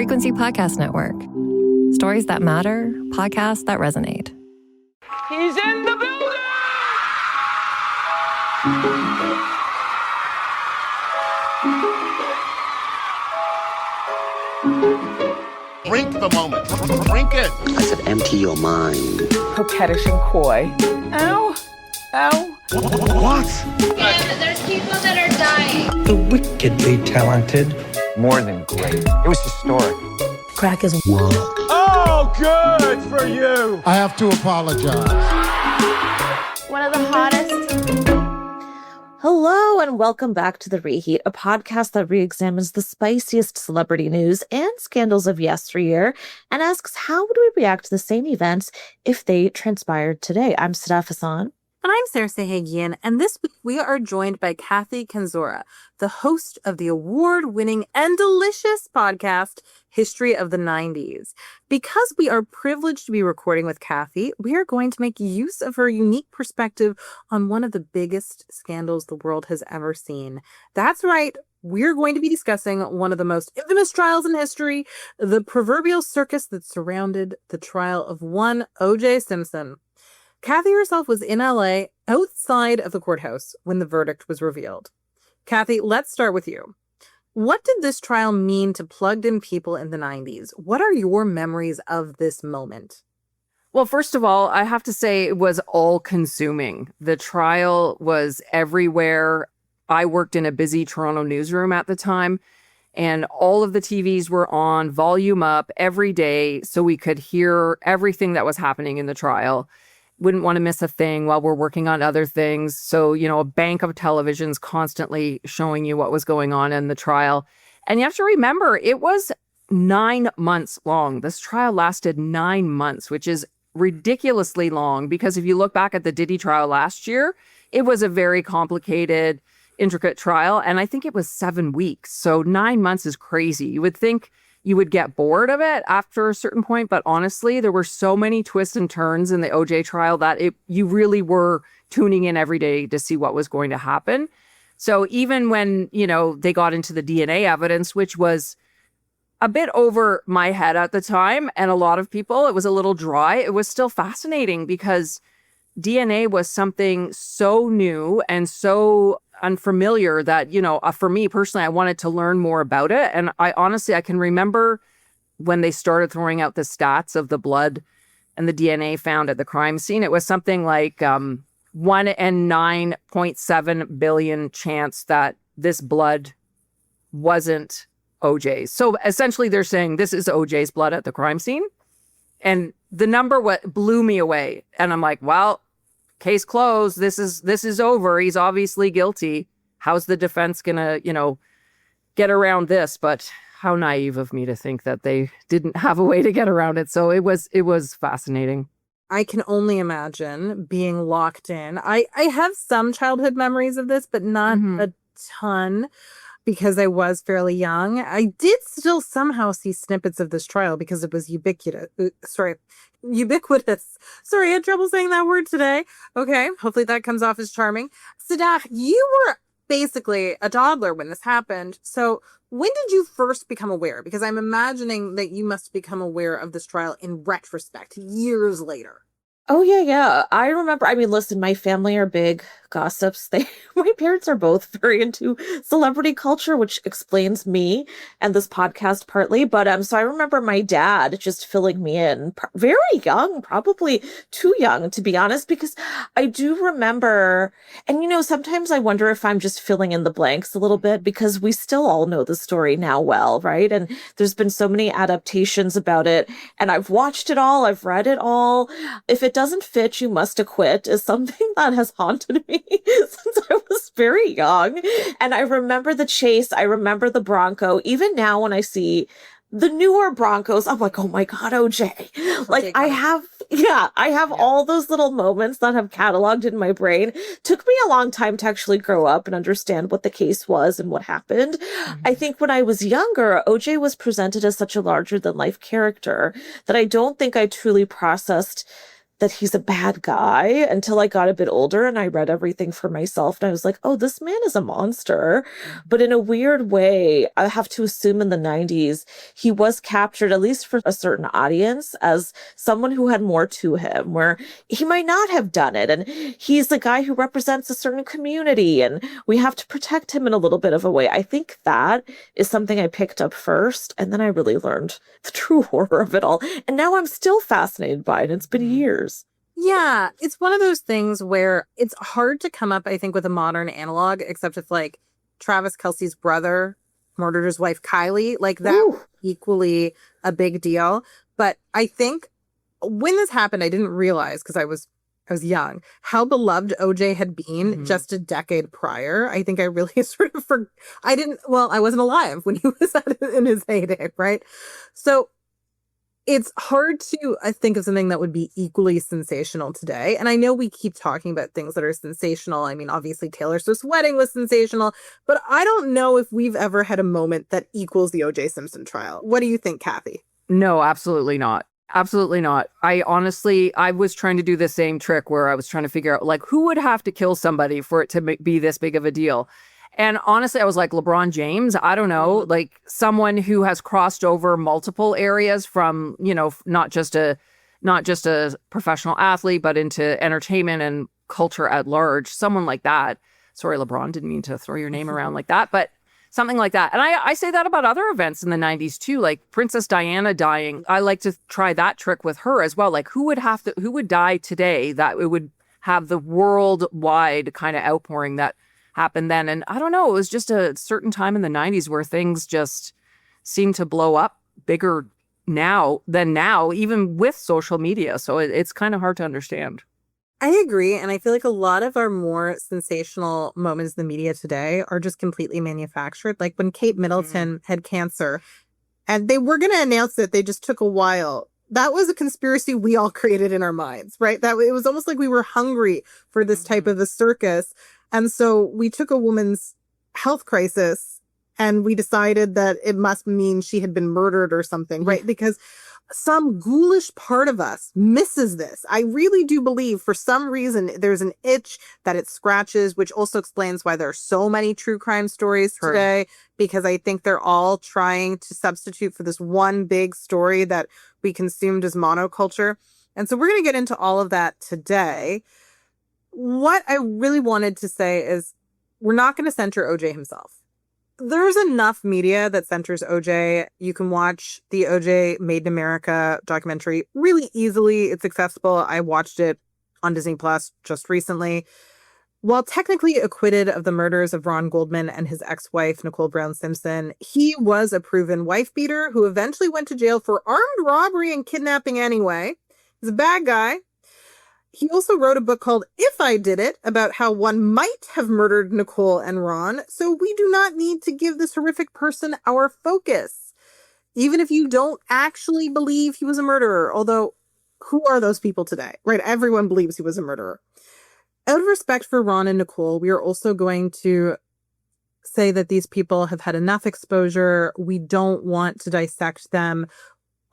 Frequency Podcast Network. Stories that matter, podcasts that resonate. He's in the building! Drink the moment. Drink it. I said, empty your mind. Coquettish and coy. Ow. Ow. What? And there's people that are dying. The wickedly talented. More than great. It was historic. Crack is Work. Oh, good for you. I have to apologize. One of the hottest. Hello and welcome back to The Reheat, a podcast that re-examines the spiciest celebrity news and scandals of yesteryear and asks how would we react to the same events if they transpired today. I'm Sadaf Hassan. And I'm Sarah Sahagian, and this week we are joined by Kathy Kenzora, the host of the award-winning and delicious podcast, History of the 90s. Because we are privileged to be recording with Kathy, we are going to make use of her unique perspective on one of the biggest scandals the world has ever seen. That's right, we're going to be discussing one of the most infamous trials in history, the proverbial circus that surrounded the trial of one O.J. Simpson. Kathy herself was in LA outside of the courthouse when the verdict was revealed. Kathy, let's start with you. What did this trial mean to plugged-in people in the 90s? What are your memories of this moment? Well, first of all, I have to say it was all-consuming. The trial was everywhere. I worked in a busy Toronto newsroom at the time, and all of the TVs were on, volume up every day, so we could hear everything that was happening in the trial. Wouldn't want to miss a thing while we're working on other things. So, a bank of televisions constantly showing you what was going on in the trial. And you have to remember, it was 9 months long. This trial lasted 9 months, which is ridiculously long because if you look back at the Diddy trial last year, it was a very complicated, intricate trial. And I think it was 7 weeks. So 9 months is crazy. You would think you would get bored of it after a certain point. But honestly, there were so many twists and turns in the OJ trial that you really were tuning in every day to see what was going to happen. So even when, they got into the DNA evidence, which was a bit over my head at the time, and a lot of people, it was a little dry, it was still fascinating because DNA was something so new and so unfamiliar that, for me personally, I wanted to learn more about it. And I can remember when they started throwing out the stats of the blood and the DNA found at the crime scene, it was something like 1 in 9.7 billion chance that this blood wasn't OJ's. So essentially they're saying this is OJ's blood at the crime scene. And the number blew me away. And I'm like, well, case closed. This is over. He's obviously guilty. How's the defense gonna, get around this? But how naive of me to think that they didn't have a way to get around it. So it was fascinating. I can only imagine being locked in. I have some childhood memories of this, but not a ton because I was fairly young. I did still somehow see snippets of this trial because it was ubiquitous. Sorry, I had trouble saying that word today. Okay, hopefully that comes off as charming. Sadaf, you were basically a toddler when this happened. So when did you first become aware? Because I'm imagining that you must become aware of this trial in retrospect, years later. Oh, yeah. I remember. Listen, my family are big gossips. My parents are both very into celebrity culture, which explains me and this podcast partly. But so I remember my dad just filling me in very young, probably too young, to be honest, because I do remember. And, sometimes I wonder if I'm just filling in the blanks a little bit because we still all know the story now well, right? And there's been so many adaptations about it. And I've watched it all. I've read it all. If it doesn't fit, you must acquit is something that has haunted me since I was very young. And I remember the chase. I remember the Bronco. Even now when I see the newer Broncos, I'm like, oh my God, OJ. Like I have all those little moments that have cataloged in my brain. Took me a long time to actually grow up and understand what the case was and what happened. I think when I was younger, OJ was presented as such a larger than life character that I don't think I truly processed that he's a bad guy until I got a bit older and I read everything for myself. And I was like, oh, this man is a monster. But in a weird way, I have to assume in the 90s, he was captured, at least for a certain audience, as someone who had more to him, where he might not have done it. And he's the guy who represents a certain community and we have to protect him in a little bit of a way. I think that is something I picked up first. And then I really learned the true horror of it all. And now I'm still fascinated by it. It's been years. Yeah, it's one of those things where it's hard to come up, I think, with a modern analog, except it's like Travis Kelce's brother murdered his wife, Kylie. Like that was equally a big deal. But I think when this happened, I didn't realize, because I was young, how beloved OJ had been just a decade prior. I think I really sort of I wasn't alive when he was in his heyday, right? So it's hard to think of something that would be equally sensational today. And I know we keep talking about things that are sensational. I mean, obviously Taylor Swift's wedding was sensational, but I don't know if we've ever had a moment that equals the OJ Simpson trial. What do you think, Kathy? No, absolutely not. Absolutely not. I was trying to do the same trick where I was trying to figure out, like, who would have to kill somebody for it to be this big of a deal. And honestly, I was like, LeBron James, I don't know, like someone who has crossed over multiple areas from, not just a professional athlete, but into entertainment and culture at large. Someone like that. Sorry, LeBron, didn't mean to throw your name around like that, but something like that. And I say that about other events in the 90s too, like Princess Diana dying. I like to try that trick with her as well. Like who would die today that it would have the worldwide kind of outpouring that happened then. And I don't know, it was just a certain time in the 90s where things just seemed to blow up bigger than now, even with social media. So it's kind of hard to understand. I agree. And I feel like a lot of our more sensational moments in the media today are just completely manufactured. Like when Kate Middleton had cancer and they were going to announce it, they just took a while. That was a conspiracy we all created in our minds, right? That it was almost like we were hungry for this type of a circus. And so we took a woman's health crisis and we decided that it must mean she had been murdered or something, right? Because some ghoulish part of us misses this. I really do believe for some reason there's an itch that it scratches, which also explains why there are so many true crime stories today, because I think they're all trying to substitute for this one big story that we consumed as monoculture. And so we're going to get into all of that today. What I really wanted to say is we're not going to center OJ himself. There's enough media that centers OJ. You can watch the OJ Made in America documentary really easily. It's accessible. I watched it on Disney Plus just recently. While technically acquitted of the murders of Ron Goldman and his ex-wife, Nicole Brown Simpson, he was a proven wife beater who eventually went to jail for armed robbery and kidnapping anyway. He's a bad guy. He also wrote a book called If I Did It, about how one might have murdered Nicole and Ron, so we do not need to give this horrific person our focus, even if you don't actually believe he was a murderer, although who are those people today, right? Everyone believes he was a murderer. Out of respect for Ron and Nicole, we are also going to say that these people have had enough exposure. We don't want to dissect them.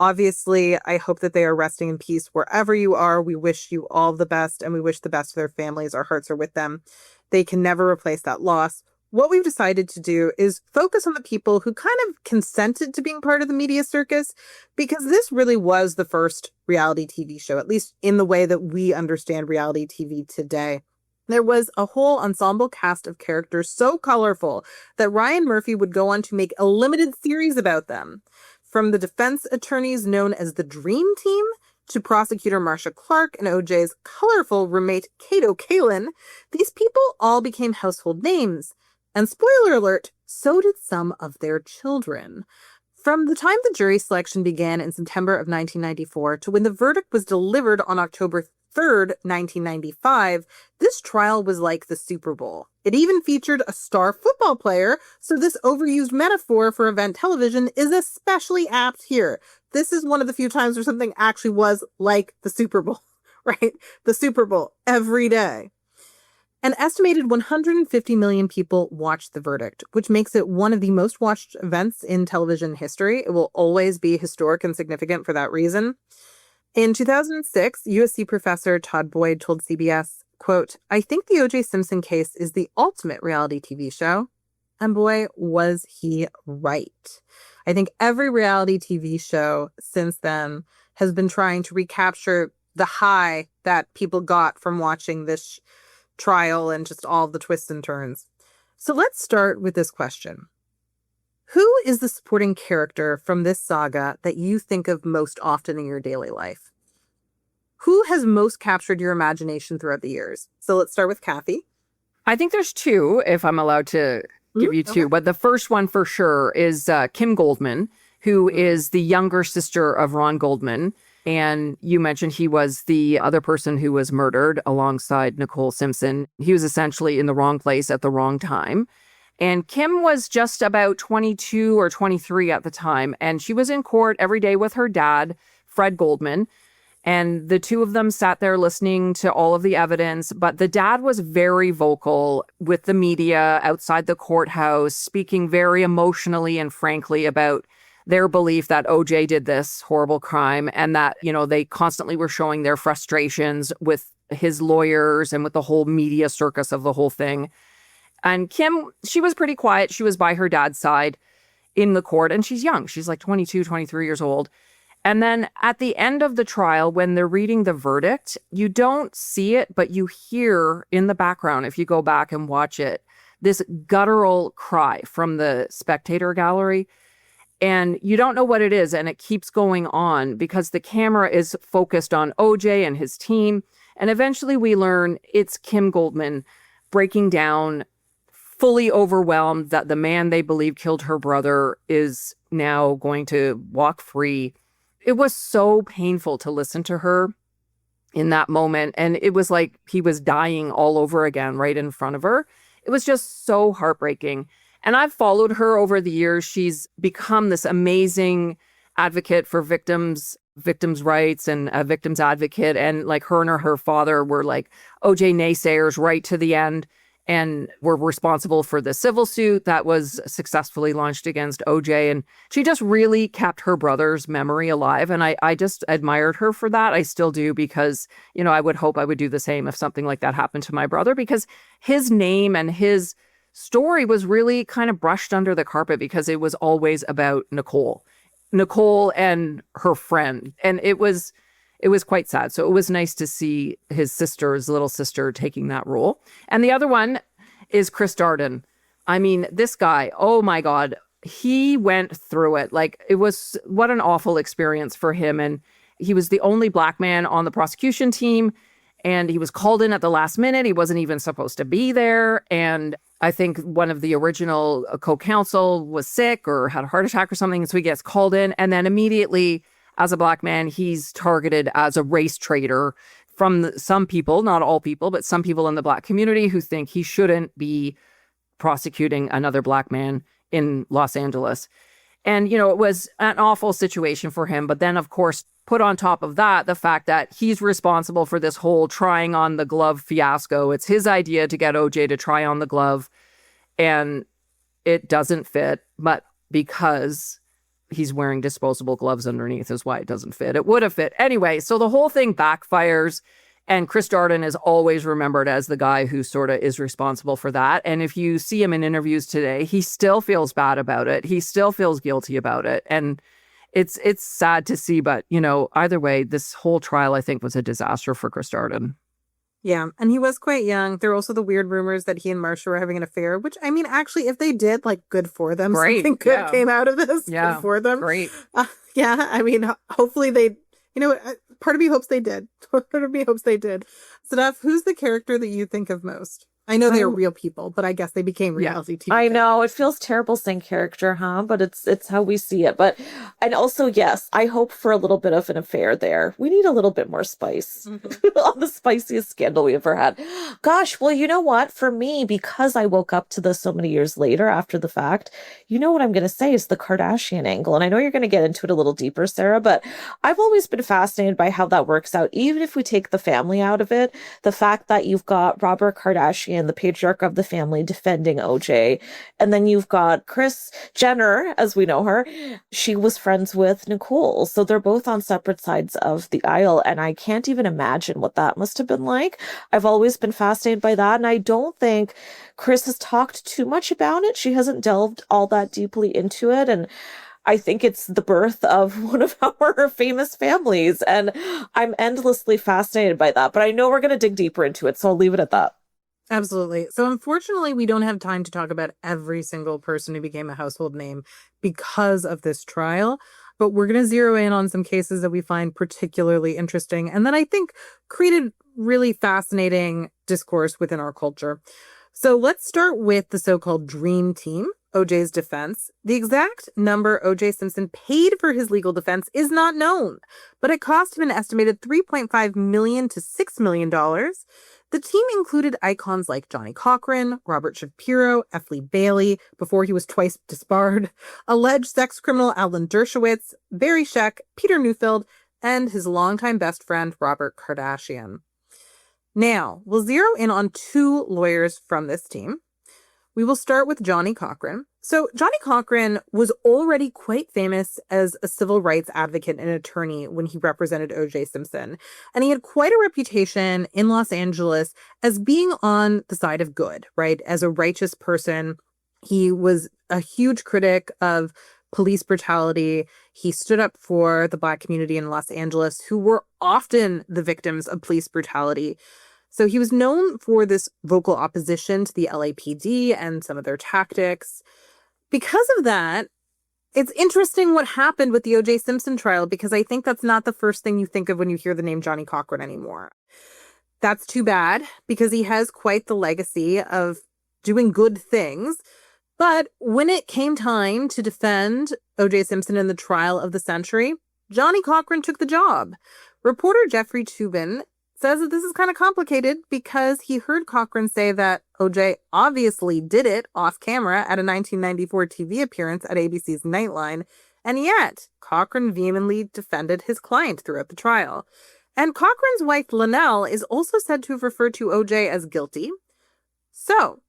Obviously, I hope that they are resting in peace wherever you are. We wish you all the best, and we wish the best for their families. Our hearts are with them. They can never replace that loss. What we've decided to do is focus on the people who kind of consented to being part of the media circus, because this really was the first reality TV show, at least in the way that we understand reality TV today. There was a whole ensemble cast of characters so colorful that Ryan Murphy would go on to make a limited series about them. From the defense attorneys known as the Dream Team to prosecutor Marcia Clark and OJ's colorful roommate Kato Kaelin, these people all became household names. And spoiler alert, so did some of their children. From the time the jury selection began in September of 1994 to when the verdict was delivered on October 3rd, 1995, this trial was like the Super Bowl. It even featured a star football player, so this overused metaphor for event television is especially apt here. This is one of the few times where something actually was like the Super Bowl, right? The Super Bowl every day. An estimated 150 million people watched the verdict, which makes it one of the most watched events in television history. It will always be historic and significant for that reason. In 2006, USC professor Todd Boyd told CBS, quote, "I think the O.J. Simpson case is the ultimate reality TV show." And boy, was he right. I think every reality TV show since then has been trying to recapture the high that people got from watching this trial and just all the twists and turns. So let's start with this question. Who is the supporting character from this saga that you think of most often in your daily life? Who has most captured your imagination throughout the years? So let's start with Kathy. I think there's two, if I'm allowed to give you two. Okay. But the first one for sure is Kim Goldman, who is the younger sister of Ron Goldman. And you mentioned he was the other person who was murdered alongside Nicole Simpson. He was essentially in the wrong place at the wrong time. And Kim was just about 22 or 23 at the time. And she was in court every day with her dad, Fred Goldman. And the two of them sat there listening to all of the evidence. But the dad was very vocal with the media outside the courthouse, speaking very emotionally and frankly about their belief that OJ did this horrible crime and that, you know, they constantly were showing their frustrations with his lawyers and with the whole media circus of the whole thing. And Kim, she was pretty quiet. She was by her dad's side in the court, and she's young. She's like 22, 23 years old. And then at the end of the trial, when they're reading the verdict, you don't see it, but you hear in the background, if you go back and watch it, this guttural cry from the spectator gallery. And you don't know what it is, and it keeps going on because the camera is focused on OJ and his team. And eventually we learn it's Kim Goldman breaking down, fully overwhelmed that the man they believe killed her brother is now going to walk free. It was so painful to listen to her in that moment. And it was like he was dying all over again right in front of her. It was just so heartbreaking. And I've followed her over the years. She's become this amazing advocate for victims' rights and a victim's advocate. And like her and her father were like OJ naysayers right to the end, and were responsible for the civil suit that was successfully launched against OJ. And she just really kept her brother's memory alive. And I just admired her for that. I still do, because, you know, I would hope I would do the same if something like that happened to my brother, because his name and his story was really kind of brushed under the carpet because it was always about Nicole and her friend. And it was quite sad. So it was nice to see his little sister, taking that role. And the other one is Chris Darden. I mean, this guy, oh my God, he went through it. Like, it was, what an awful experience for him. And he was the only Black man on the prosecution team. And he was called in at the last minute. He wasn't even supposed to be there. And I think one of the original co-counsel was sick or had a heart attack or something. So he gets called in. And then immediately, as a Black man, he's targeted as a race traitor from some people, not all people, but some people in the Black community who think he shouldn't be prosecuting another Black man in Los Angeles. And, you know, it was an awful situation for him. But then, of course, put on top of that, the fact that he's responsible for this whole trying on the glove fiasco. It's his idea to get OJ to try on the glove, and it doesn't fit. But because he's wearing disposable gloves underneath is why it doesn't fit. It would have fit. Anyway, so the whole thing backfires, and Chris Darden is always remembered as the guy who sort of is responsible for that. And if you see him in interviews today, he still feels bad about it. He still feels guilty about it. And it's sad to see, but, you know, either way, this whole trial, I think, was a disaster for Chris Darden. Yeah, and he was quite young. There were also the weird rumors that he and Marcia were having an affair, which, I mean, actually, if they did, like, good for them. Great. Something good came out of this. Yeah. Good for them. Great. Yeah, I mean, hopefully they, you know, part of me hopes they did. Part of me hopes they did. Sadaf, who's the character that you think of most? I know they are real people, but I guess they became reality TV. I know, it feels terrible saying character, huh? But it's how we see it. But, and also, yes, I hope for a little bit of an affair there. We need a little bit more spice on the spiciest scandal we ever had. Gosh, well, you know what? For me, because I woke up to this so many years later after the fact, you know what I'm going to say is the Kardashian angle. And I know you're going to get into it a little deeper, Sarah, but I've always been fascinated by how that works out. Even if we take the family out of it, the fact that you've got Robert Kardashian Kardashian, the patriarch of the family, defending OJ. And then you've got Kris Jenner, as we know her. She was friends with Nicole. So they're both on separate sides of the aisle. And I can't even imagine what that must have been like. I've always been fascinated by that. And I don't think Kris has talked too much about it. She hasn't delved all that deeply into it. And I think it's the birth of one of our famous families. And I'm endlessly fascinated by that. But I know we're going to dig deeper into it. So I'll leave it at that. Absolutely. So unfortunately, we don't have time to talk about every single person who became a household name because of this trial. But we're going to zero in on some cases that we find particularly interesting. And then I think created really fascinating discourse within our culture. So let's start with the so-called Dream Team, OJ's defense. The exact number OJ Simpson paid for his legal defense is not known, but it cost him an estimated $3.5 million to $6 million. The team included icons like Johnnie Cochran, Robert Shapiro, F. Lee Bailey, before he was twice disbarred, alleged sex criminal Alan Dershowitz, Barry Scheck, Peter Neufeld, and his longtime best friend, Robert Kardashian. Now, we'll zero in on two lawyers from this team. We will start with Johnnie Cochran. So Johnnie Cochran was already quite famous as a civil rights advocate and attorney when he represented O.J. Simpson. And he had quite a reputation in Los Angeles as being on the side of good, right? As a righteous person. He was a huge critic of police brutality. He stood up for the Black community in Los Angeles, who were often the victims of police brutality. So he was known for this vocal opposition to the LAPD and some of their tactics. Because of that, it's interesting what happened with the O.J. Simpson trial, because I think that's not the first thing you think of when you hear the name Johnnie Cochran anymore. That's too bad, because he has quite the legacy of doing good things. But when it came time to defend O.J. Simpson in the trial of the century, Johnnie Cochran took the job. Reporter Jeffrey Toobin says that this is kind of complicated because he heard Cochran say that OJ obviously did it off camera at a 1994 TV appearance at ABC's Nightline, and yet Cochran vehemently defended his client throughout the trial. And Cochran's wife, Linnell, is also said to have referred to OJ as guilty. So,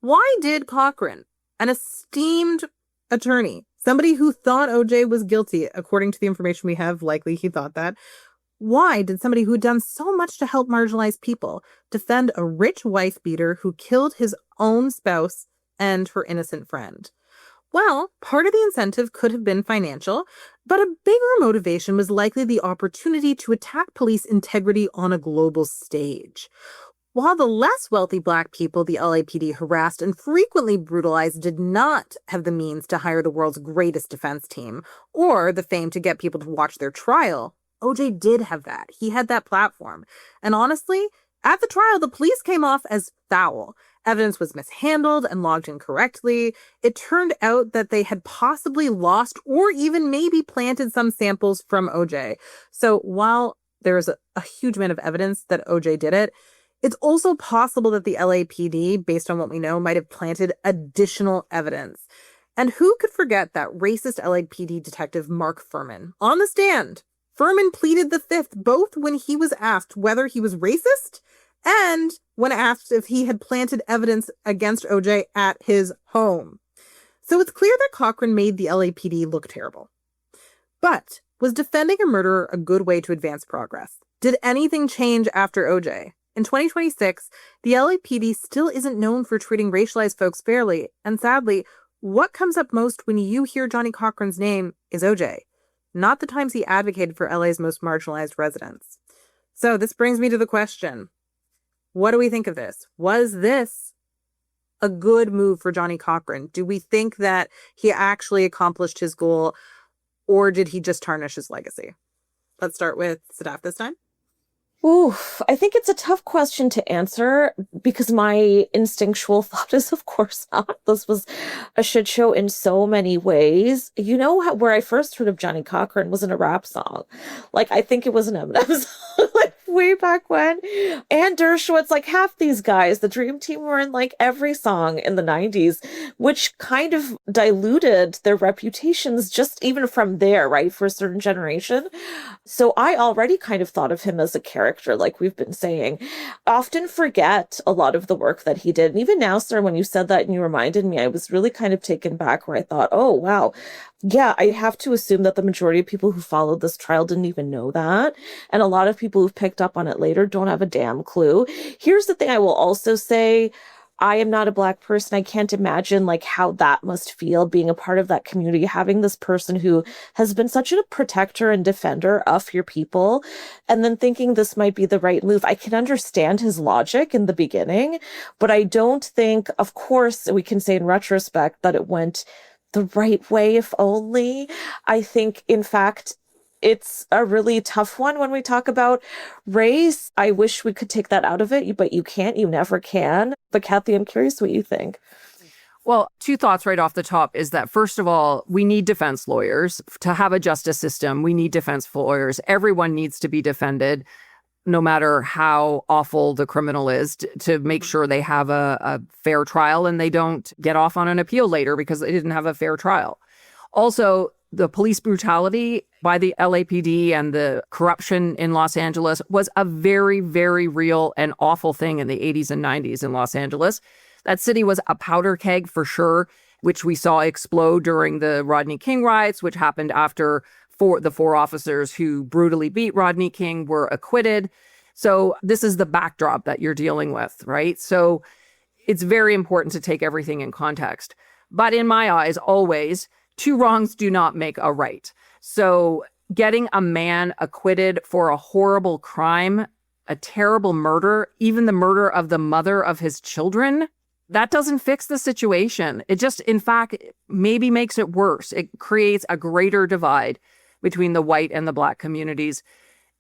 why did Cochran, an esteemed attorney, somebody who thought OJ was guilty, according to the information we have, likely he thought that, why did somebody who had done so much to help marginalized people defend a rich wife beater who killed his own spouse and her innocent friend? Well, part of the incentive could have been financial, but a bigger motivation was likely the opportunity to attack police integrity on a global stage. While the less wealthy Black people the LAPD harassed and frequently brutalized did not have the means to hire the world's greatest defense team or the fame to get people to watch their trial, OJ did have that. He had that platform. And honestly, at the trial, the police came off as foul. Evidence was mishandled and logged incorrectly. It turned out that they had possibly lost or even maybe planted some samples from OJ. So while there is a huge amount of evidence that OJ did it, it's also possible that the LAPD, based on what we know, might have planted additional evidence. And who could forget that racist LAPD detective Mark Furman on the stand? Furman pleaded the fifth both when he was asked whether he was racist and when asked if he had planted evidence against OJ at his home. So it's clear that Cochran made the LAPD look terrible. But was defending a murderer a good way to advance progress? Did anything change after OJ? In 2026, the LAPD still isn't known for treating racialized folks fairly, and sadly, what comes up most when you hear Johnnie Cochran's name is OJ. Not the times he advocated for LA's most marginalized residents. So this brings me to the question. What do we think of this? Was this a good move for Johnnie Cochran? Do we think that he actually accomplished his goal, or did he just tarnish his legacy? Let's start with Sadaf this time. Oof, I think it's a tough question to answer because my instinctual thought is, of course not. This was a shit show in so many ways. You know where I first heard of Johnnie Cochran was in a rap song. Like, I think it was an Eminem song. Like, way back when. And Dershowitz, like half these guys, the Dream Team were in like every song in the 90s, which kind of diluted their reputations just even from there, right? For a certain generation. So I already kind of thought of him as a character, like we've been saying. Often forget a lot of the work that he did. And even now, sir, when you said that and you reminded me, I was really kind of taken back where I thought, oh, wow. Yeah, I have to assume that the majority of people who followed this trial didn't even know that. And a lot of people who've picked up on it later don't have a damn clue. Here's the thing I will also say. I am not a Black person. I can't imagine like how that must feel being a part of that community, having this person who has been such a protector and defender of your people, and then thinking this might be the right move. I can understand his logic in the beginning, but I don't think, of course, we can say in retrospect that it went the right way, if only. I think, in fact, it's a really tough one when we talk about race. I wish we could take that out of it, but you can't. You never can. But Kathy, I'm curious what you think. Well, two thoughts right off the top is that, first of all, we need defense lawyers. To have a justice system, we need defense lawyers. Everyone needs to be defended, no matter how awful the criminal is, to make sure they have a fair trial and they don't get off on an appeal later because they didn't have a fair trial. Also, the police brutality by the LAPD and the corruption in Los Angeles was a very, very real and awful thing in the 80s and 90s in Los Angeles. That city was a powder keg for sure, which we saw explode during the Rodney King riots, which happened after the four officers who brutally beat Rodney King were acquitted. So this is the backdrop that you're dealing with, right? So it's very important to take everything in context. But in my eyes, always, two wrongs do not make a right. So getting a man acquitted for a horrible crime, a terrible murder, even the murder of the mother of his children, that doesn't fix the situation. It just, in fact, maybe makes it worse. It creates a greater divide between the white and the Black communities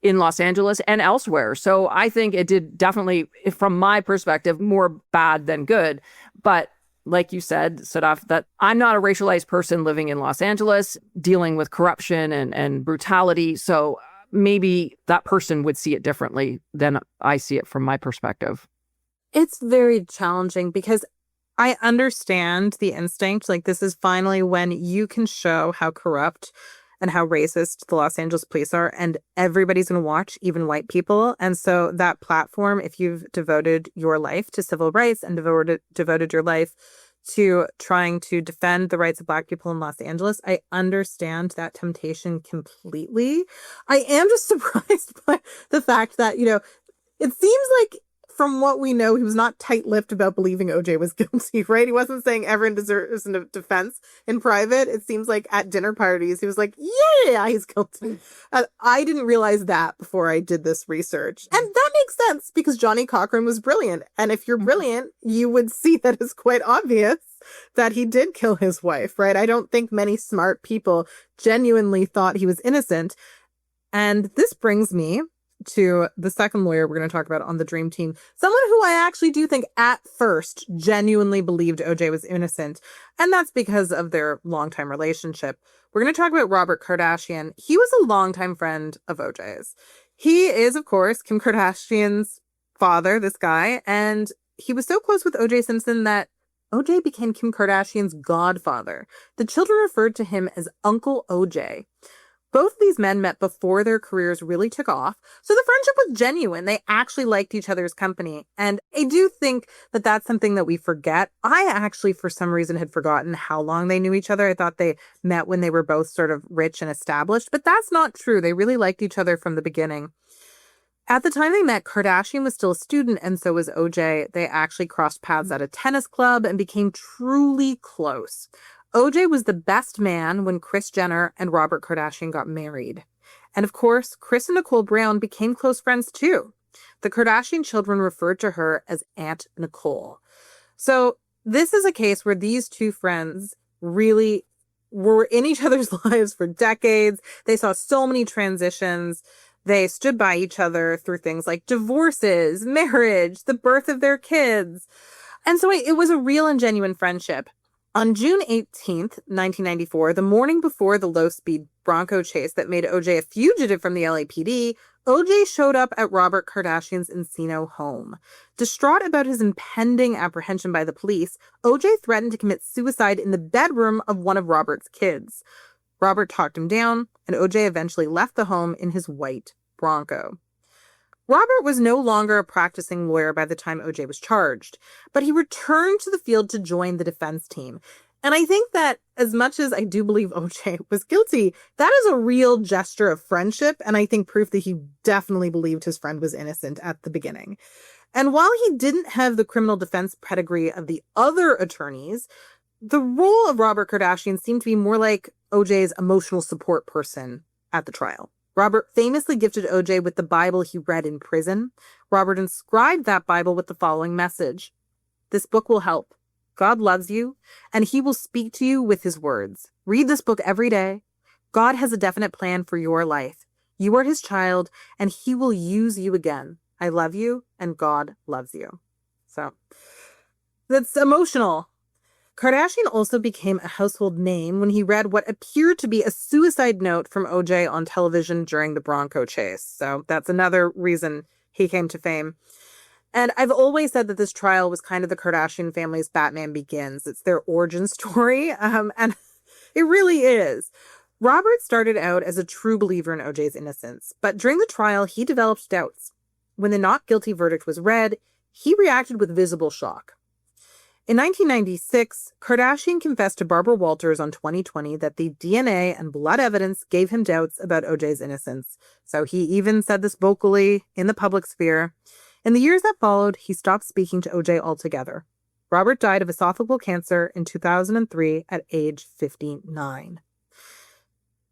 in Los Angeles and elsewhere. So I think it did definitely, from my perspective, more bad than good. But like you said, Sadaf, that I'm not a racialized person living in Los Angeles, dealing with corruption and brutality. So maybe that person would see it differently than I see it from my perspective. It's very challenging because I understand the instinct. Like, this is finally when you can show how corrupt and how racist the Los Angeles police are, and everybody's going to watch, even white people. And so that platform, if you've devoted your life to civil rights and devoted your life to trying to defend the rights of Black people in Los Angeles, I understand that temptation completely. I am just surprised by the fact that, it seems like, from what we know, he was not tight-lipped about believing OJ was guilty, right? He wasn't saying everyone deserves a defense in private. It seems like at dinner parties, he was like, yeah, he's guilty. I didn't realize that before I did this research. And that makes sense because Johnnie Cochran was brilliant. And if you're brilliant, you would see that it's quite obvious that he did kill his wife, right? I don't think many smart people genuinely thought he was innocent. And this brings me to the second lawyer we're going to talk about on the Dream Team, someone who I actually do think at first genuinely believed OJ was innocent, and that's because of their longtime relationship. We're going to talk about Robert Kardashian. He was a longtime friend of OJ's. He is, of course, Kim Kardashian's father, this guy, and he was so close with OJ Simpson that OJ became Kim Kardashian's godfather. The children referred to him as Uncle OJ. Both of these men met before their careers really took off, so the friendship was genuine. They actually liked each other's company, and I do think that that's something that we forget. I actually, for some reason, had forgotten how long they knew each other. I thought they met when they were both sort of rich and established, but that's not true. They really liked each other from the beginning. At the time they met, Kardashian was still a student, and so was OJ. They actually crossed paths at a tennis club and became truly close. OJ was the best man when Kris Jenner and Robert Kardashian got married. And of course, Kris and Nicole Brown became close friends too. The Kardashian children referred to her as Aunt Nicole. So this is a case where these two friends really were in each other's lives for decades. They saw so many transitions. They stood by each other through things like divorces, marriage, the birth of their kids. And so it was a real and genuine friendship. On June 18th, 1994, the morning before the low-speed Bronco chase that made OJ a fugitive from the LAPD, OJ showed up at Robert Kardashian's Encino home. Distraught about his impending apprehension by the police, OJ threatened to commit suicide in the bedroom of one of Robert's kids. Robert talked him down, and OJ eventually left the home in his white Bronco. Robert was no longer a practicing lawyer by the time OJ was charged, but he returned to the field to join the defense team. And I think that as much as I do believe OJ was guilty, that is a real gesture of friendship, and I think proof that he definitely believed his friend was innocent at the beginning. And while he didn't have the criminal defense pedigree of the other attorneys, the role of Robert Kardashian seemed to be more like OJ's emotional support person at the trial. Robert famously gifted OJ with the Bible he read in prison. Robert inscribed that Bible with the following message: "This book will help. God loves you, and he will speak to you with his words. Read this book every day. God has a definite plan for your life. You are his child, and he will use you again. I love you, and God loves you." So that's emotional. Kardashian also became a household name when he read what appeared to be a suicide note from OJ on television during the Bronco chase. So that's another reason he came to fame. And I've always said that this trial was kind of the Kardashian family's Batman Begins. It's their origin story, and it really is. Robert started out as a true believer in OJ's innocence, but during the trial, he developed doubts. When the not guilty verdict was read, he reacted with visible shock. In 1996, Kardashian confessed to Barbara Walters on 2020 that the DNA and blood evidence gave him doubts about OJ's innocence. So he even said this vocally in the public sphere. In the years that followed, he stopped speaking to OJ altogether. Robert died of esophageal cancer in 2003 at age 59.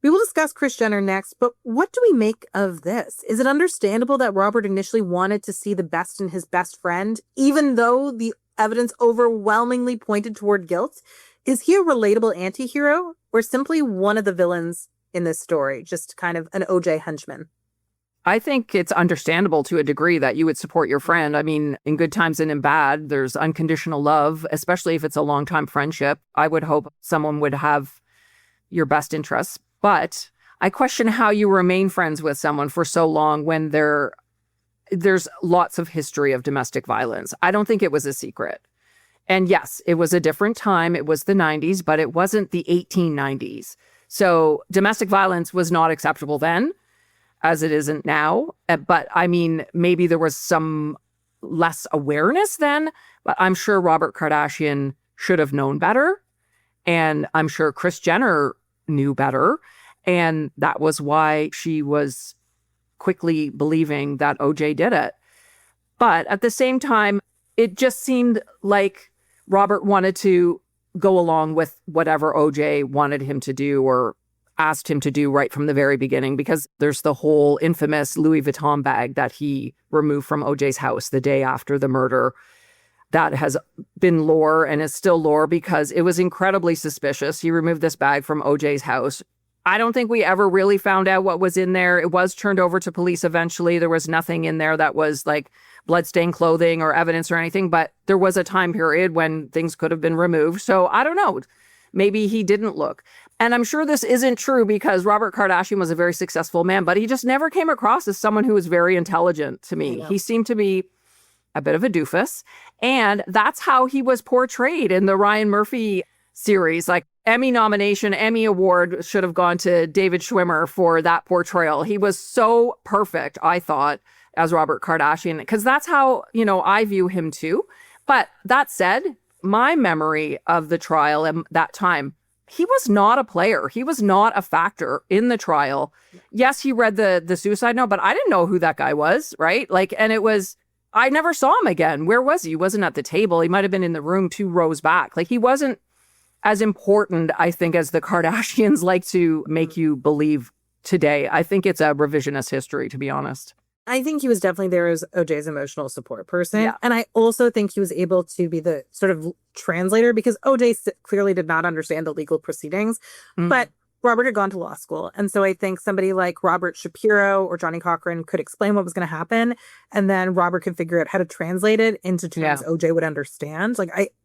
We will discuss Kris Jenner next, but what do we make of this? Is it understandable that Robert initially wanted to see the best in his best friend, even though the evidence overwhelmingly pointed toward guilt? Is he a relatable anti-hero, or simply one of the villains in this story, just kind of an OJ henchman? I think it's understandable to a degree that you would support your friend. I mean, in good times and in bad, there's unconditional love, especially if it's a long-time friendship. I would hope someone would have your best interests. But I question how you remain friends with someone for so long when there's lots of history of domestic violence. I don't think it was a secret. And yes, it was a different time. It was the 90s, but it wasn't the 1890s. So domestic violence was not acceptable then, as it isn't now. But I mean, maybe there was some less awareness then, but I'm sure Robert Kardashian should have known better. And I'm sure Kris Jenner knew better. And that was why she was quickly believing that OJ did it. But at the same time, it just seemed like Robert wanted to go along with whatever OJ wanted him to do or asked him to do right from the very beginning, because there's the whole infamous Louis Vuitton bag that he removed from OJ's house the day after the murder. That has been lore and is still lore because it was incredibly suspicious. He removed this bag from OJ's house. I don't think we ever really found out what was in there. It was turned over to police eventually. There was nothing in there that was like bloodstained clothing or evidence or anything, but there was a time period when things could have been removed. So I don't know. Maybe he didn't look. And I'm sure this isn't true because Robert Kardashian was a very successful man, but he just never came across as someone who was very intelligent to me. He seemed to be a bit of a doofus. And that's how he was portrayed in the Ryan Murphy series. Like Emmy nomination, Emmy award should have gone to David Schwimmer for that portrayal. He was so perfect, I thought, as Robert Kardashian, because that's how, I view him too. But that said, my memory of the trial and that time, he was not a player. He was not a factor in the trial. Yes, he read the suicide note, but I didn't know who that guy was, right? And it was, I never saw him again. Where was he? He wasn't at the table. He might have been in the room 2 rows back. He wasn't as important, I think, as the Kardashians like to make you believe today. I think it's a revisionist history, to be honest. I think he was definitely there as OJ's emotional support person. Yeah. And I also think he was able to be the sort of translator because OJ clearly did not understand the legal proceedings. Mm-hmm. But Robert had gone to law school. And so I think somebody like Robert Shapiro or Johnnie Cochran could explain what was going to happen. And then Robert could figure out how to translate it into terms OJ would understand.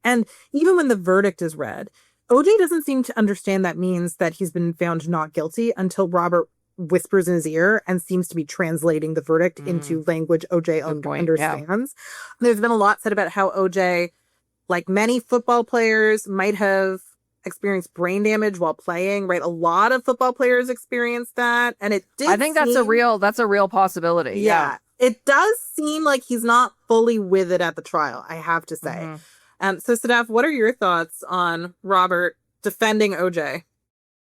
And even when the verdict is read, OJ doesn't seem to understand that means that he's been found not guilty until Robert whispers in his ear and seems to be translating the verdict into language OJ understands. There's been a lot said about how OJ, like many football players, might have experienced brain damage while playing, right? A lot of football players experienced that. And it did I think that's a real possibility. Yeah. It does seem like he's not fully with it at the trial, I have to say. So, Sadaf, what are your thoughts on Robert defending OJ?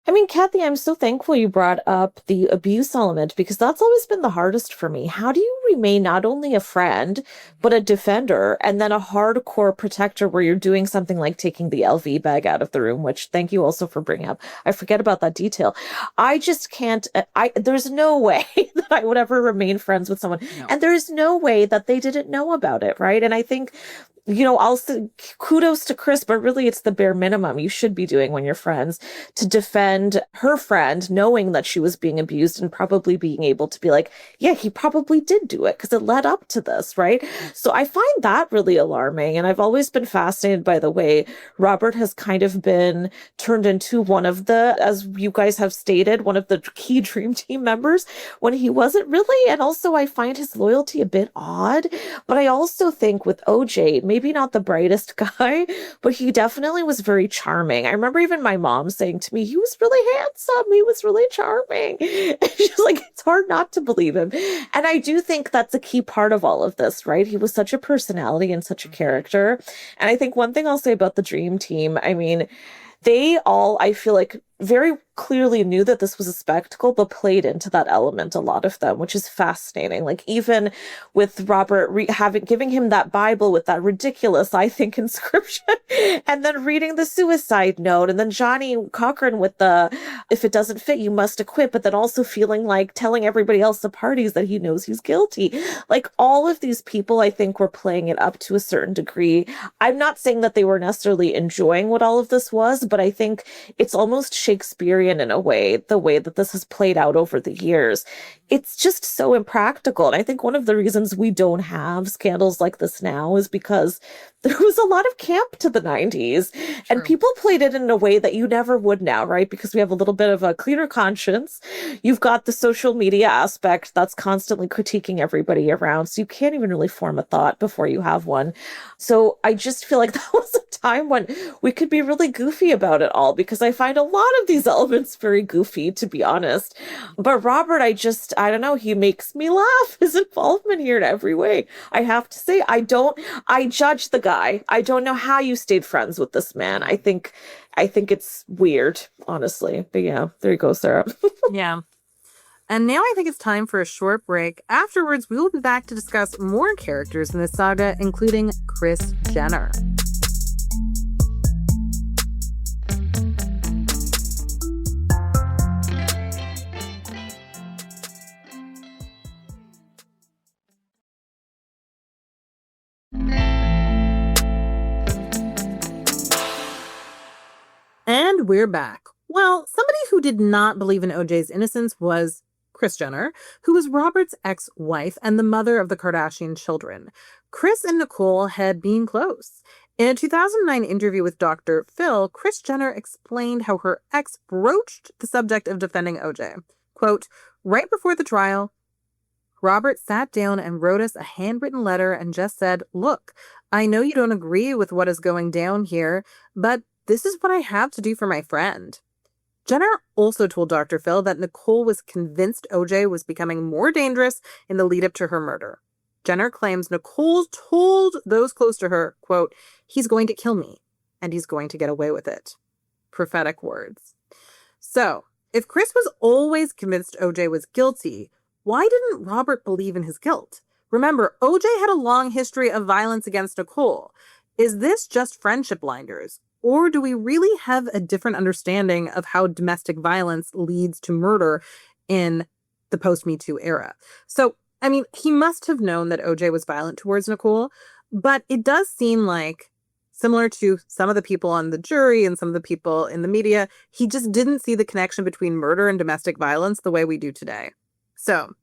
I mean, Kathy, I'm so thankful you brought up the abuse element because that's always been the hardest for me. How do you remain not only a friend, but a defender and then a hardcore protector where you're doing something like taking the LV bag out of the room, which thank you also for bringing up. I forget about that detail. I just can't, there's no way that I would ever remain friends with someone. No. And there's no way that they didn't know about it, right? And I think, you know, I'll say kudos to Kris, but really it's the bare minimum you should be doing when you're friends to defend her friend, knowing that she was being abused and probably being able to be like, yeah, he probably did do it because it led up to this, right? So I find that really alarming. And I've always been fascinated by the way Robert has kind of been turned into one of the, as you guys have stated, one of the key dream team members when he wasn't really. And also I find his loyalty a bit odd, but I also think with OJ, maybe not the brightest guy, but he definitely was very charming. I remember even my mom saying to me, he was really handsome. He was really charming. And she was like, it's hard not to believe him. And I do think that's a key part of all of this, right? He was such a personality and such a character. And I think one thing I'll say about the dream team, I mean, they all, I feel like, very clearly knew that this was a spectacle, but played into that element, a lot of them, which is fascinating. Like even with Robert giving him that Bible with that ridiculous, I think, inscription, and then reading the suicide note, and then Johnnie Cochran with the, if it doesn't fit, you must acquit, but then also feeling like telling everybody else at parties that he knows he's guilty. Like all of these people, I think, were playing it up to a certain degree. I'm not saying that they were necessarily enjoying what all of this was, but I think it's almost Shakespearean in a way, the way that this has played out over the years. It's just so impractical. And I think one of the reasons we don't have scandals like this now is because there was a lot of camp to the 90s. True. And people played it in a way that you never would now, right? Because we have a little bit of a cleaner conscience. You've got the social media aspect that's constantly critiquing everybody around. So you can't even really form a thought before you have one. So I just feel like that was a time when we could be really goofy about it all, because I find a lot of these elements very goofy, to be honest. But Robert, I don't know, he makes me laugh. His involvement here in every way. I have to say, I judge the guy. I don't know how you stayed friends with this man. I think it's weird, honestly. But yeah, there you go, Sarah. Yeah. And now I think it's time for a short break. Afterwards, we will be back to discuss more characters in this saga, including Kris Jenner. And we're back. Well, somebody who did not believe in OJ's innocence was Kris Jenner, who was Robert's ex-wife and the mother of the Kardashian children. Kris and Nicole had been close. In a 2009 interview with Dr. Phil, Kris Jenner explained how her ex broached the subject of defending OJ. Quote, right before the trial, Robert sat down and wrote us a handwritten letter and just said, look, I know you don't agree with what is going down here, but this is what I have to do for my friend. Jenner also told Dr. Phil that Nicole was convinced OJ was becoming more dangerous in the lead up to her murder. Jenner claims Nicole told those close to her, quote, he's going to kill me and he's going to get away with it. Prophetic words. So, if Kris was always convinced OJ was guilty, why didn't Robert believe in his guilt? Remember, OJ had a long history of violence against Nicole. Is this just friendship blinders? Or do we really have a different understanding of how domestic violence leads to murder in the post-Me Too era? So, I mean, he must have known that OJ was violent towards Nicole, but it does seem like, similar to some of the people on the jury and some of the people in the media, he just didn't see the connection between murder and domestic violence the way we do today. So,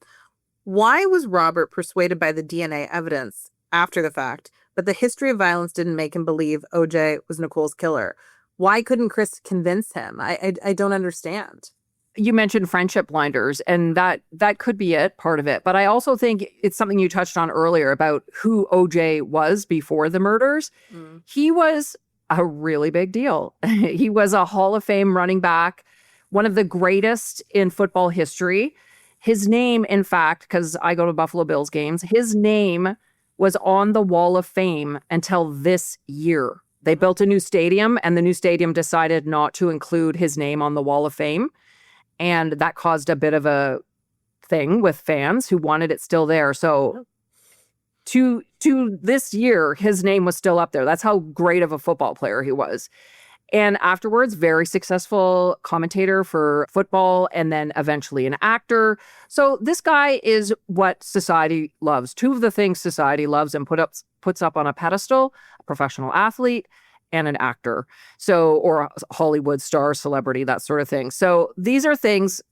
why was Robert persuaded by the DNA evidence after the fact, but the history of violence didn't make him believe OJ was Nicole's killer? Why couldn't Kris convince him? I don't understand. you mentioned friendship blinders, and that could be it, part of it. But I also think it's something you touched on earlier about who OJ was before the murders. He was a really big deal. He was a Hall of Fame running back, one of the greatest in football history. His name, in fact, because I go to Buffalo Bills games, his name was on the Wall of Fame until this year. They built a new stadium, and the new stadium decided not to include his name on the Wall of Fame. And that caused a bit of a thing with fans who wanted it still there. So to this year, his name was still up there. That's how great of a football player he was. And afterwards, very successful commentator for football and then eventually an actor. So this guy is what society loves. Two of the things society loves and puts up on a pedestal: a professional athlete and an actor. So, or a Hollywood star, celebrity, that sort of thing. So these are things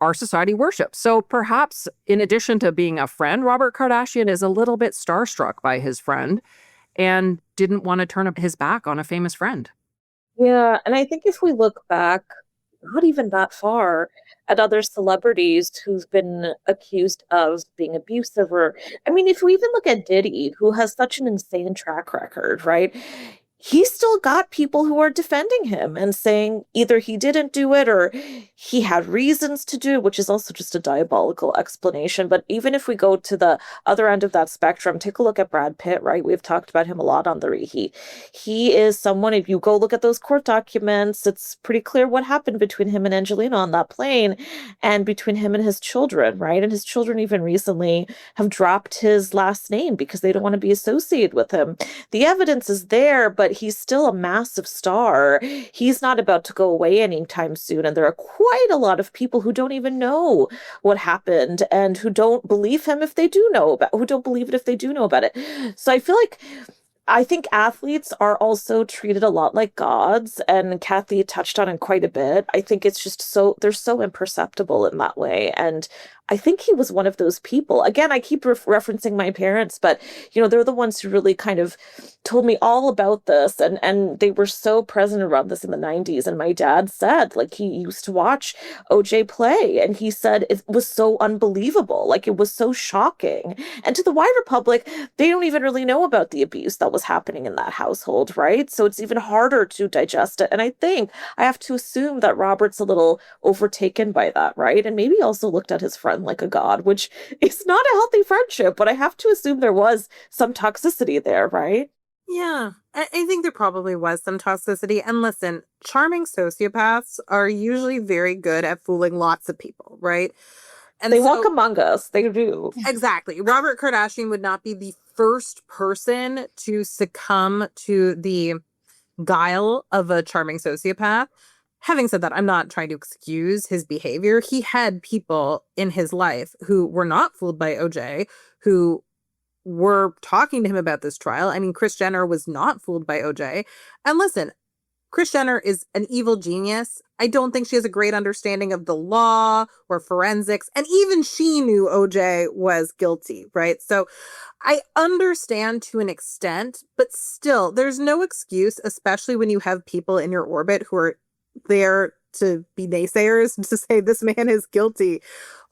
our society worships. So perhaps in addition to being a friend, Robert Kardashian is a little bit starstruck by his friend and didn't want to turn up his back on a famous friend. Yeah, and I think if we look back, not even that far, at other celebrities who've been accused of being abusive, or, I mean, if we even look at Diddy, who has such an insane track record, right? He's still got people who are defending him and saying either he didn't do it or he had reasons to do it, which is also just a diabolical explanation. But even if we go to the other end of that spectrum, take a look at Brad Pitt, right? We've talked about him a lot on the Reheat. He is someone, if you go look at those court documents, it's pretty clear what happened between him and Angelina on that plane and between him and his children, right? And his children even recently have dropped his last name because they don't want to be associated with him. The evidence is there, but he's still a massive star. He's not about to go away anytime soon. And there are quite a lot of people who don't even know what happened and who don't believe him if they do know about, who don't believe it if they do know about it. So I think athletes are also treated a lot like gods, and Kathy touched on it quite a bit. I think it's just they're so imperceptible in that way. And I think he was one of those people. Again, I keep referencing my parents, but they're the ones who really kind of told me all about this, and they were so present around this in the 90s. And my dad said, like, he used to watch OJ play, and he said it was so unbelievable, like it was so shocking. And to the wider public, they don't even really know about the abuse that was happening in that household, right? So it's even harder to digest it. And I think I have to assume that Robert's a little overtaken by that, right? And maybe also looked at his friend like a god, which is not a healthy friendship, but I have to assume there was some toxicity there, right? Yeah, I think there probably was some toxicity. And listen, charming sociopaths are usually very good at fooling lots of people, right? And they walk among us. They do. Exactly. Robert Kardashian would not be the first person to succumb to the guile of a charming sociopath. Having said that, I'm not trying to excuse his behavior. He had people in his life who were not fooled by OJ, who were talking to him about this trial. I mean, Kris Jenner was not fooled by OJ. And listen, Kris Jenner is an evil genius. I don't think she has a great understanding of the law or forensics. And even she knew OJ was guilty, right? So I understand to an extent, but still, there's no excuse, especially when you have people in your orbit who are there to be naysayers, to say this man is guilty.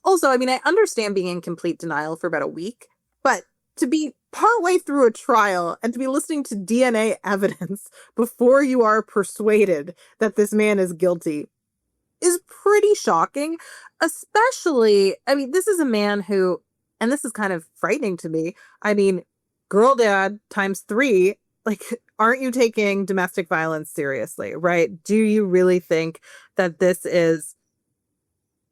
Also, I mean, I understand being in complete denial for about a week, but to be partway through a trial and to be listening to DNA evidence before you are persuaded that this man is guilty is pretty shocking. Especially, I mean, this is a man who, and this is kind of frightening to me, I mean, girl dad times 3, like, aren't you taking domestic violence seriously, right? Do you really think that this is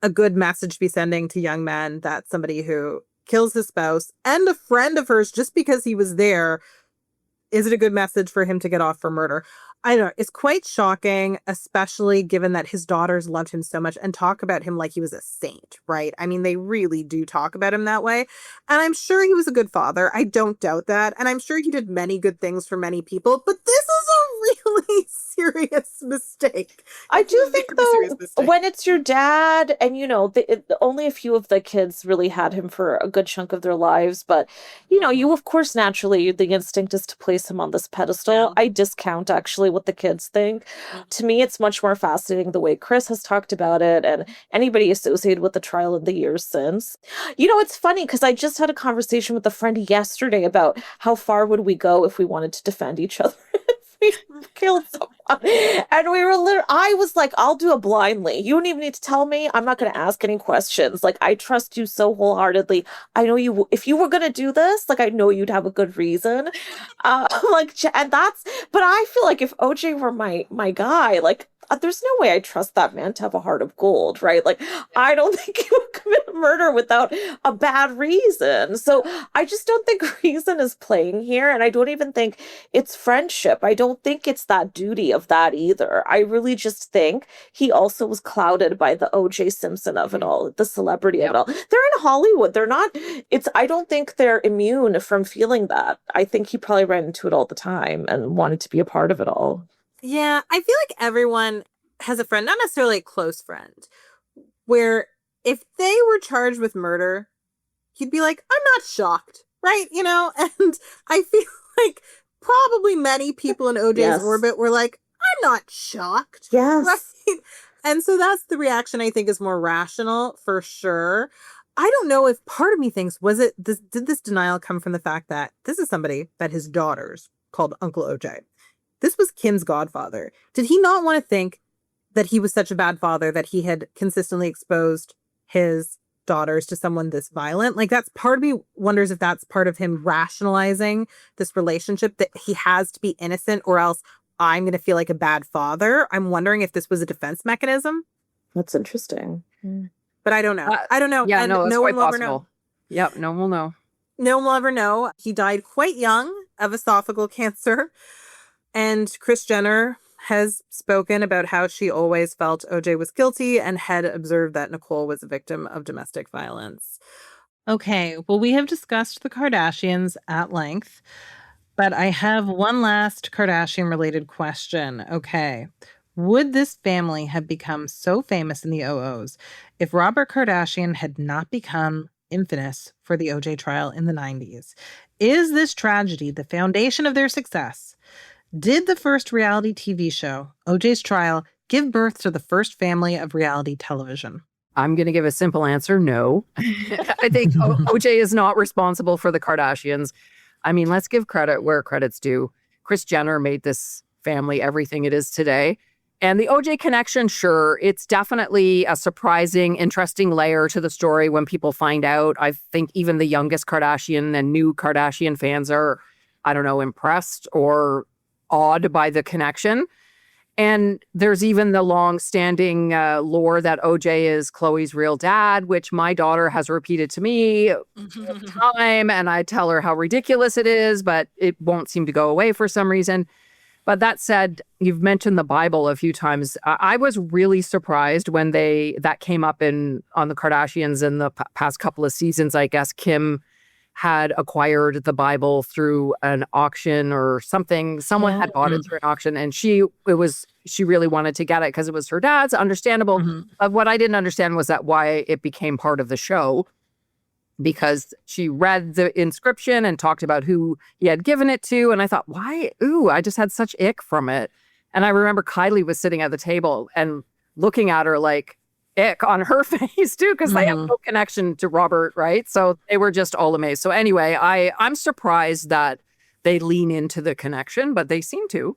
a good message to be sending to young men, that somebody who kills his spouse and a friend of hers just because he was there, is it a good message for him to get off for murder? I don't know. It's quite shocking, especially given that his daughters loved him so much and talk about him like he was a saint, right? I mean, they really do talk about him that way. And I'm sure he was a good father. I don't doubt that. And I'm sure he did many good things for many people. But this is a really serious mistake. I do think, Very serious though, mistake. when it's your dad, and only a few of the kids really had him for a good chunk of their lives, but you of course naturally the instinct is to place him on this pedestal. Yeah. I discount actually what the kids think. To me, it's much more fascinating the way Kris has talked about it, and anybody associated with the trial in the years since. It's funny because I just had a conversation with a friend yesterday about how far would we go if we wanted to defend each other. We killed someone, and I was like, I'll do it blindly. You don't even need to tell me. I'm not going to ask any questions. Like, I trust you so wholeheartedly. I know you, if you were going to do this, like, I know you'd have a good reason. But I feel like if OJ were my guy, like, there's no way I trust that man to have a heart of gold, right? Like, I don't think he would commit murder without a bad reason. So I just don't think reason is playing here. And I don't even think it's friendship. I don't think it's that duty of that either. I really just think he also was clouded by the OJ Simpson of it all, the celebrity of it all. They're in Hollywood. I don't think they're immune from feeling that. I think he probably ran into it all the time and wanted to be a part of it all. Yeah, I feel like everyone has a friend, not necessarily a close friend, where if they were charged with murder, you'd be like, I'm not shocked, right? And I feel like probably many people in OJ's orbit were like, I'm not shocked. Yes. Right? And so that's the reaction I think is more rational for sure. I don't know if part of me thinks, did this denial come from the fact that this is somebody that his daughters called Uncle OJ? This was Kim's godfather. Did he not want to think that he was such a bad father that he had consistently exposed his daughters to someone this violent? Like, that's part of me wonders if that's part of him rationalizing this relationship, that he has to be innocent or else I'm going to feel like a bad father. I'm wondering if this was a defense mechanism. That's interesting. But I don't know. I don't know. Yeah, and no, that's no quite one will ever possible. know. Yep, no one will know. No one will ever know. He died quite young of esophageal cancer. And Kris Jenner has spoken about how she always felt OJ was guilty and had observed that Nicole was a victim of domestic violence. Okay, well, we have discussed the Kardashians at length, but I have one last Kardashian-related question. Okay, would this family have become so famous in the OOs if Robert Kardashian had not become infamous for the OJ trial in the 90s? Is this tragedy the foundation of their success? Did the first reality TV show, OJ's Trial, give birth to the first family of reality television? I'm going to give a simple answer, no. I think OJ is not responsible for the Kardashians. I mean, let's give credit where credit's due. Kris Jenner made this family everything it is today. And the OJ connection, sure, it's definitely a surprising, interesting layer to the story when people find out. I think even the youngest Kardashian and new Kardashian fans are, I don't know, impressed or awed by the connection. And there's even the long-standing lore that OJ is Khloe's real dad, which my daughter has repeated to me all the time. And I tell her how ridiculous it is, but it won't seem to go away for some reason. But that said, you've mentioned the Bible a few times. I was really surprised when that came up on the Kardashians in the past couple of seasons. I guess Kim had acquired the Bible through an auction or something. Someone had bought it through an auction, and she really wanted to get it because it was her dad's. Understandable. But what I didn't understand was that why it became part of the show, because she read the inscription and talked about who he had given it to. And I thought, why? Ooh, I just had such ick from it. And I remember Kylie was sitting at the table and looking at her like, ick on her face too, because they have no connection to Robert, right? So they were just all amazed. So anyway, I'm surprised that they lean into the connection, but they seem to.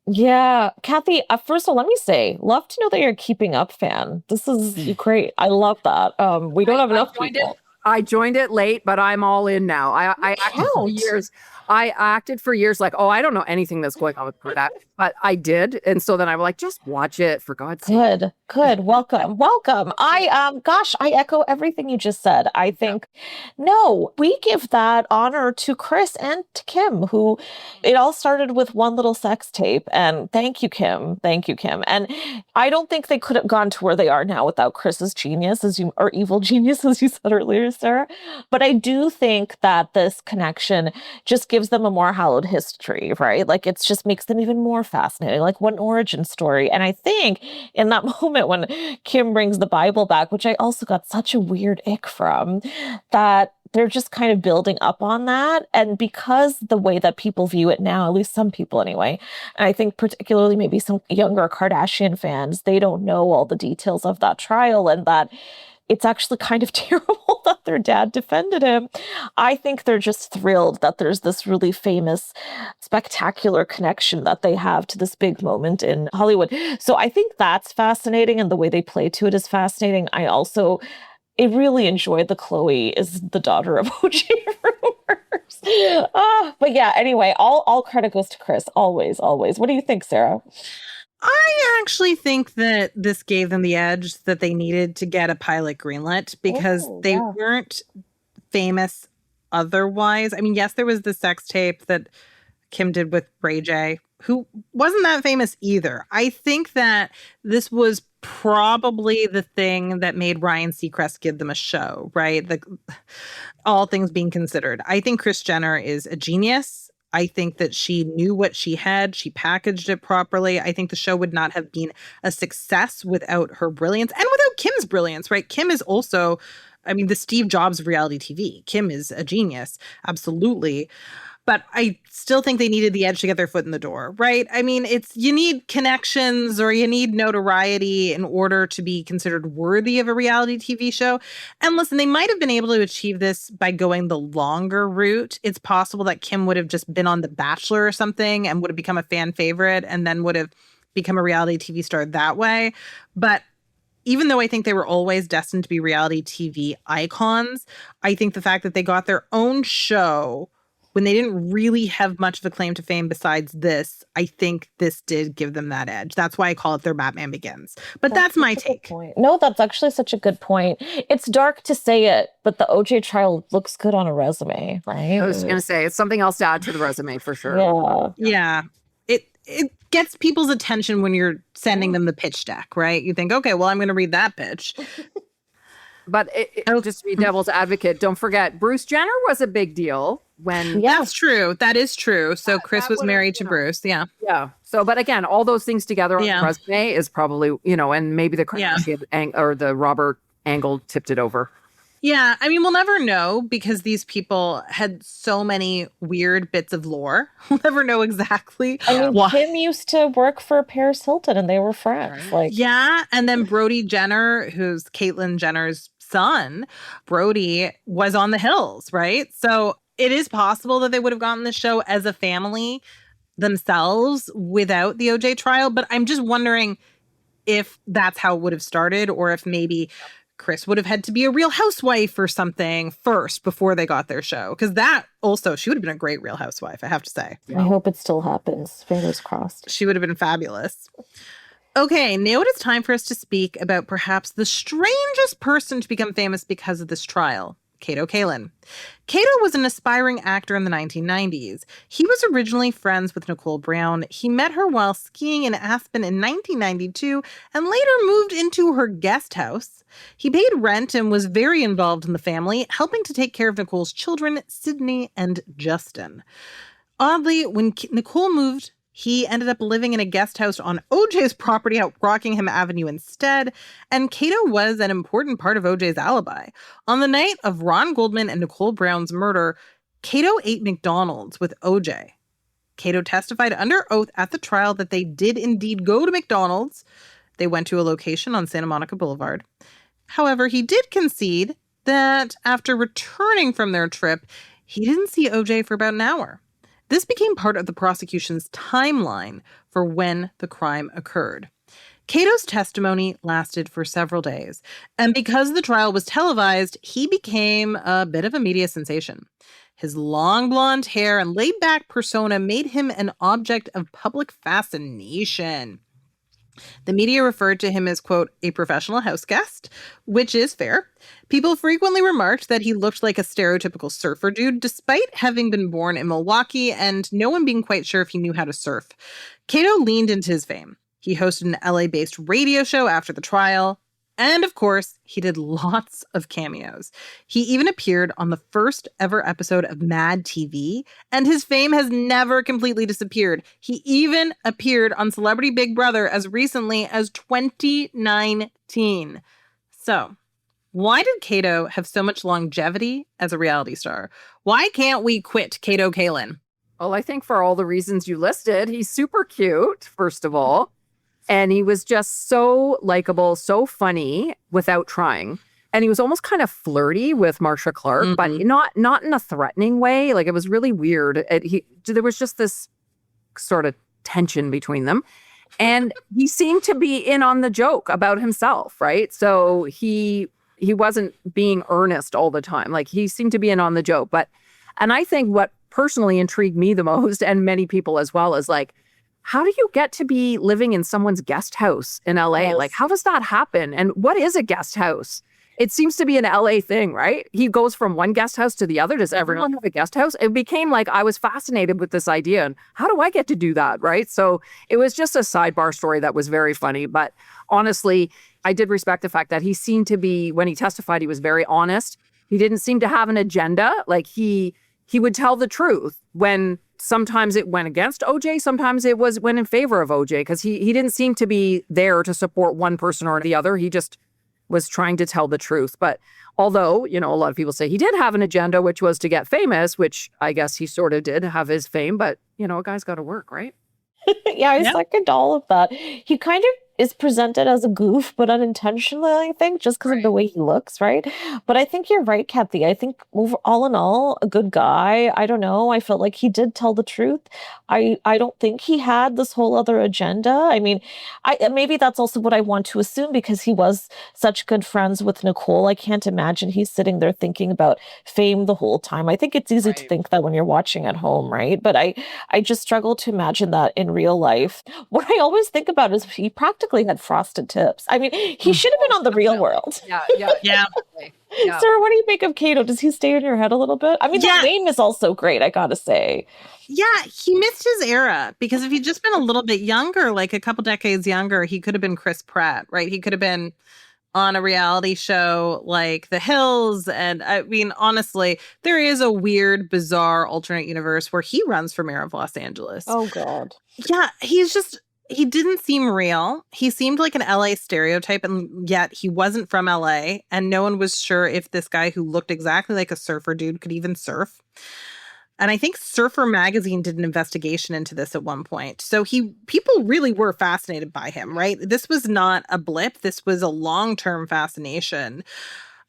Yeah, Kathy, first of all, let me say, love to know that you're a Keeping Up fan. This is great. I love that. We don't have enough people. I joined it late, but I'm all in now. I acted for years. I acted for years like, oh, I don't know anything that's going on with that, but I did. And so then I was like, just watch it for God's sake. Good. Welcome. I echo everything you just said. I think, no, we give that honor to Kris and to Kim, who it all started with one little sex tape. And thank you, Kim. And I don't think they could have gone to where they are now without Kris's genius, or evil genius, as you said earlier, Sarah. But I do think that this connection just gives gives them a more hallowed history, right? Like it just makes them even more fascinating, like one origin story. And I think in that moment when Kim brings the Bible back, which I also got such a weird ick from, that they're just kind of building up on that. And because the way that people view it now, at least some people anyway, and I think particularly maybe some younger Kardashian fans, they don't know all the details of that trial and that it's actually kind of terrible that their dad defended him. I think they're just thrilled that there's this really famous, spectacular connection that they have to this big moment in Hollywood. So I think that's fascinating, and the way they play to it is fascinating. I really enjoyed the Chloe is the daughter of OJ rumors. But yeah, anyway, all credit goes to Kris. Always, always. What do you think, Sarah? I actually think that this gave them the edge that they needed to get a pilot greenlit because they weren't famous otherwise. I mean, yes, there was the sex tape that Kim did with Ray J, who wasn't that famous either. I think that this was probably the thing that made Ryan Seacrest give them a show, right? All things being considered. I think Kris Jenner is a genius. I think that she knew what she had. She packaged it properly. I think the show would not have been a success without her brilliance and without Kim's brilliance, right? Kim is also, I mean, the Steve Jobs of reality TV. Kim is a genius. Absolutely. But I still think they needed the edge to get their foot in the door, right? I mean, you need connections or you need notoriety in order to be considered worthy of a reality TV show. And listen, they might have been able to achieve this by going the longer route. It's possible that Kim would have just been on The Bachelor or something and would have become a fan favorite and then would have become a reality TV star that way. But even though I think they were always destined to be reality TV icons, I think the fact that they got their own show when they didn't really have much of a claim to fame besides this, I think this did give them that edge. That's why I call it their Batman Begins. But that's my take. No, that's actually such a good point. It's dark to say it, but the OJ trial looks good on a resume, right? I was going to say, it's something else to add to the resume for sure. Yeah. It gets people's attention when you're sending them the pitch deck, right? You think, okay, well, I'm going to read that pitch. But just to be devil's advocate, don't forget, Bruce Jenner was a big deal when... That's true. That is true. So Kris was married to Bruce. Yeah. Yeah. So, but again, all those things together on the resume is probably, and maybe the Kardashian or the Robert angle tipped it over. Yeah. I mean, we'll never know because these people had so many weird bits of lore. We'll never know exactly. I mean, Kim used to work for Paris Hilton and they were friends. Yeah. And then Brody Jenner, who's Caitlyn Jenner's son, Brody was on The Hills, right? So it is possible that they would have gotten the show as a family themselves without the OJ trial. But I'm just wondering if that's how it would have started or if maybe Kris would have had to be a Real Housewife or something first before they got their show. Because that also, she would have been a great Real Housewife, I have to say. I hope it still happens. Fingers crossed. She would have been fabulous. Okay, now it is time for us to speak about perhaps the strangest person to become famous because of this trial, Kato Kaelin. Kato was an aspiring actor in the 1990s. He was originally friends with Nicole Brown. He met her while skiing in Aspen in 1992 and later moved into her guest house. He paid rent and was very involved in the family, helping to take care of Nicole's children, Sydney and Justin. Oddly, when Nicole moved, he ended up living in a guest house on OJ's property at Rockingham Avenue instead, and Kato was an important part of OJ's alibi. On the night of Ron Goldman and Nicole Brown's murder, Kato ate McDonald's with OJ. Kato testified under oath at the trial that they did indeed go to McDonald's. They went to a location on Santa Monica Boulevard. However, he did concede that after returning from their trip, he didn't see OJ for about an hour. This became part of the prosecution's timeline for when the crime occurred. Kato's testimony lasted for several days, and because the trial was televised, he became a bit of a media sensation. His long blonde hair and laid-back persona made him an object of public fascination. The media referred to him as, quote, a professional house guest, which is fair. People frequently remarked that he looked like a stereotypical surfer dude, despite having been born in Milwaukee and no one being quite sure if he knew how to surf. Kato leaned into his fame. He hosted an LA-based radio show after the trial. And of course, he did lots of cameos. He even appeared on the first ever episode of Mad TV, and his fame has never completely disappeared. He even appeared on Celebrity Big Brother as recently as 2019. So, why did Kato have so much longevity as a reality star? Why can't we quit Kato Kaelin? Well, I think for all the reasons you listed, he's super cute, first of all. And he was just so likable, so funny without trying. And he was almost kind of flirty with Marcia Clark, but not in a threatening way. Like, it was really weird. There was just this sort of tension between them. And he seemed to be in on the joke about himself, right? So he wasn't being earnest all the time. Like, he seemed to be in on the joke. And I think what personally intrigued me the most, and many people as well, is like, how do you get to be living in someone's guest house in LA? Yes. Like, how does that happen? And what is a guest house? It seems to be an LA thing, right? He goes from one guest house to the other. Does everyone have a guest house? It became like I was fascinated with this idea. And how do I get to do that, right? So it was just a sidebar story that was very funny. But honestly, I did respect the fact that he seemed to be, when he testified, he was very honest. He didn't seem to have an agenda. Like, he would tell the truth when sometimes it went against OJ, sometimes it went in favor of OJ, because he didn't seem to be there to support one person or the other. He just was trying to tell the truth. But although, a lot of people say he did have an agenda, which was to get famous, which I guess he sort of did have his fame, but, a guy's got to work, right? Yeah, I second all of that. He kind of is presented as a goof, but unintentionally, I think, just because of the way he looks, right? But I think you're right, Kathy. I think all in all, a good guy. I don't know. I felt like he did tell the truth. I don't think he had this whole other agenda. I mean, maybe that's also what I want to assume, because he was such good friends with Nicole. I can't imagine he's sitting there thinking about fame the whole time. I think it's easy to think that when you're watching at home, right? But I just struggle to imagine that in real life. What I always think about is he practically had frosted tips. I mean, he should have been on The Real World. Yeah. Sarah, what do you make of Kato? Does he stay in your head a little bit? I mean, the name is also great, I gotta say. Yeah, he missed his era, because if he'd just been a little bit younger, like a couple decades younger, he could have been Chris Pratt, right? He could have been on a reality show like The Hills. And I mean, honestly, there is a weird, bizarre alternate universe where he runs for mayor of Los Angeles. Oh, God. Yeah, he didn't seem real. He seemed like an LA stereotype, and yet he wasn't from LA. And no one was sure if this guy who looked exactly like a surfer dude could even surf. And I think Surfer Magazine did an investigation into this at one point. So people really were fascinated by him, right? This was not a blip. This was a long-term fascination.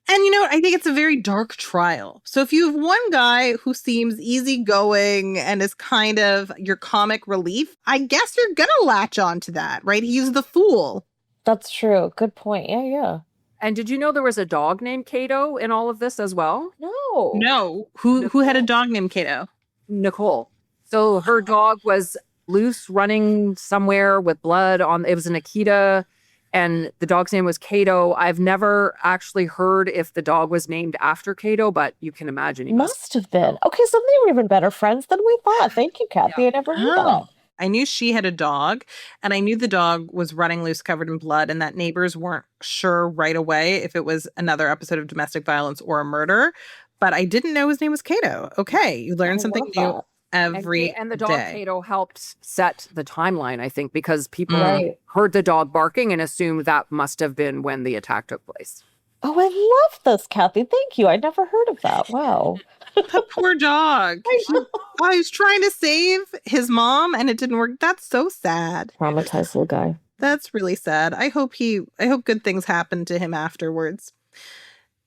And I think it's a very dark trial. So if you have one guy who seems easygoing and is kind of your comic relief, I guess you're going to latch on to that, right? He's the fool. That's true. Good point. Yeah. And did you know there was a dog named Kato in all of this as well? No. Who had a dog named Kato? Nicole. So her dog was loose, running somewhere with blood on. It was an Akita. And the dog's name was Kato. I've never actually heard if the dog was named after Kato, but you can imagine he must have been. Okay, so they were even better friends than we thought. Thank you, Kathy. I never knew that. I knew she had a dog, and I knew the dog was running loose, covered in blood, and that neighbors weren't sure right away if it was another episode of domestic violence or a murder. But I didn't know his name was Kato. Okay, you learn something new every and the dog day. Kato helped set the timeline, I think, because people heard the dog barking and assumed that must have been when the attack took place. Oh, I love this, Kathy. Thank you. I'd never heard of that. Wow. That poor dog. He was trying to save his mom and it didn't work. That's so sad. Traumatized little guy. That's really sad. I hope good things happen to him afterwards.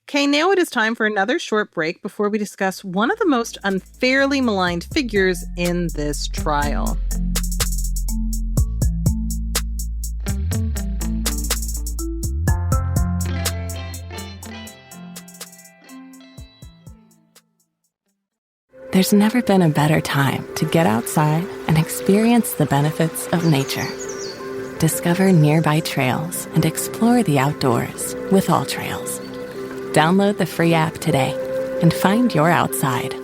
Okay, now it is time for another short break before we discuss one of the most unfairly maligned figures in this trial. There's never been a better time to get outside and experience the benefits of nature. Discover nearby trails and explore the outdoors with All Trails. Download the free app today and find your outside.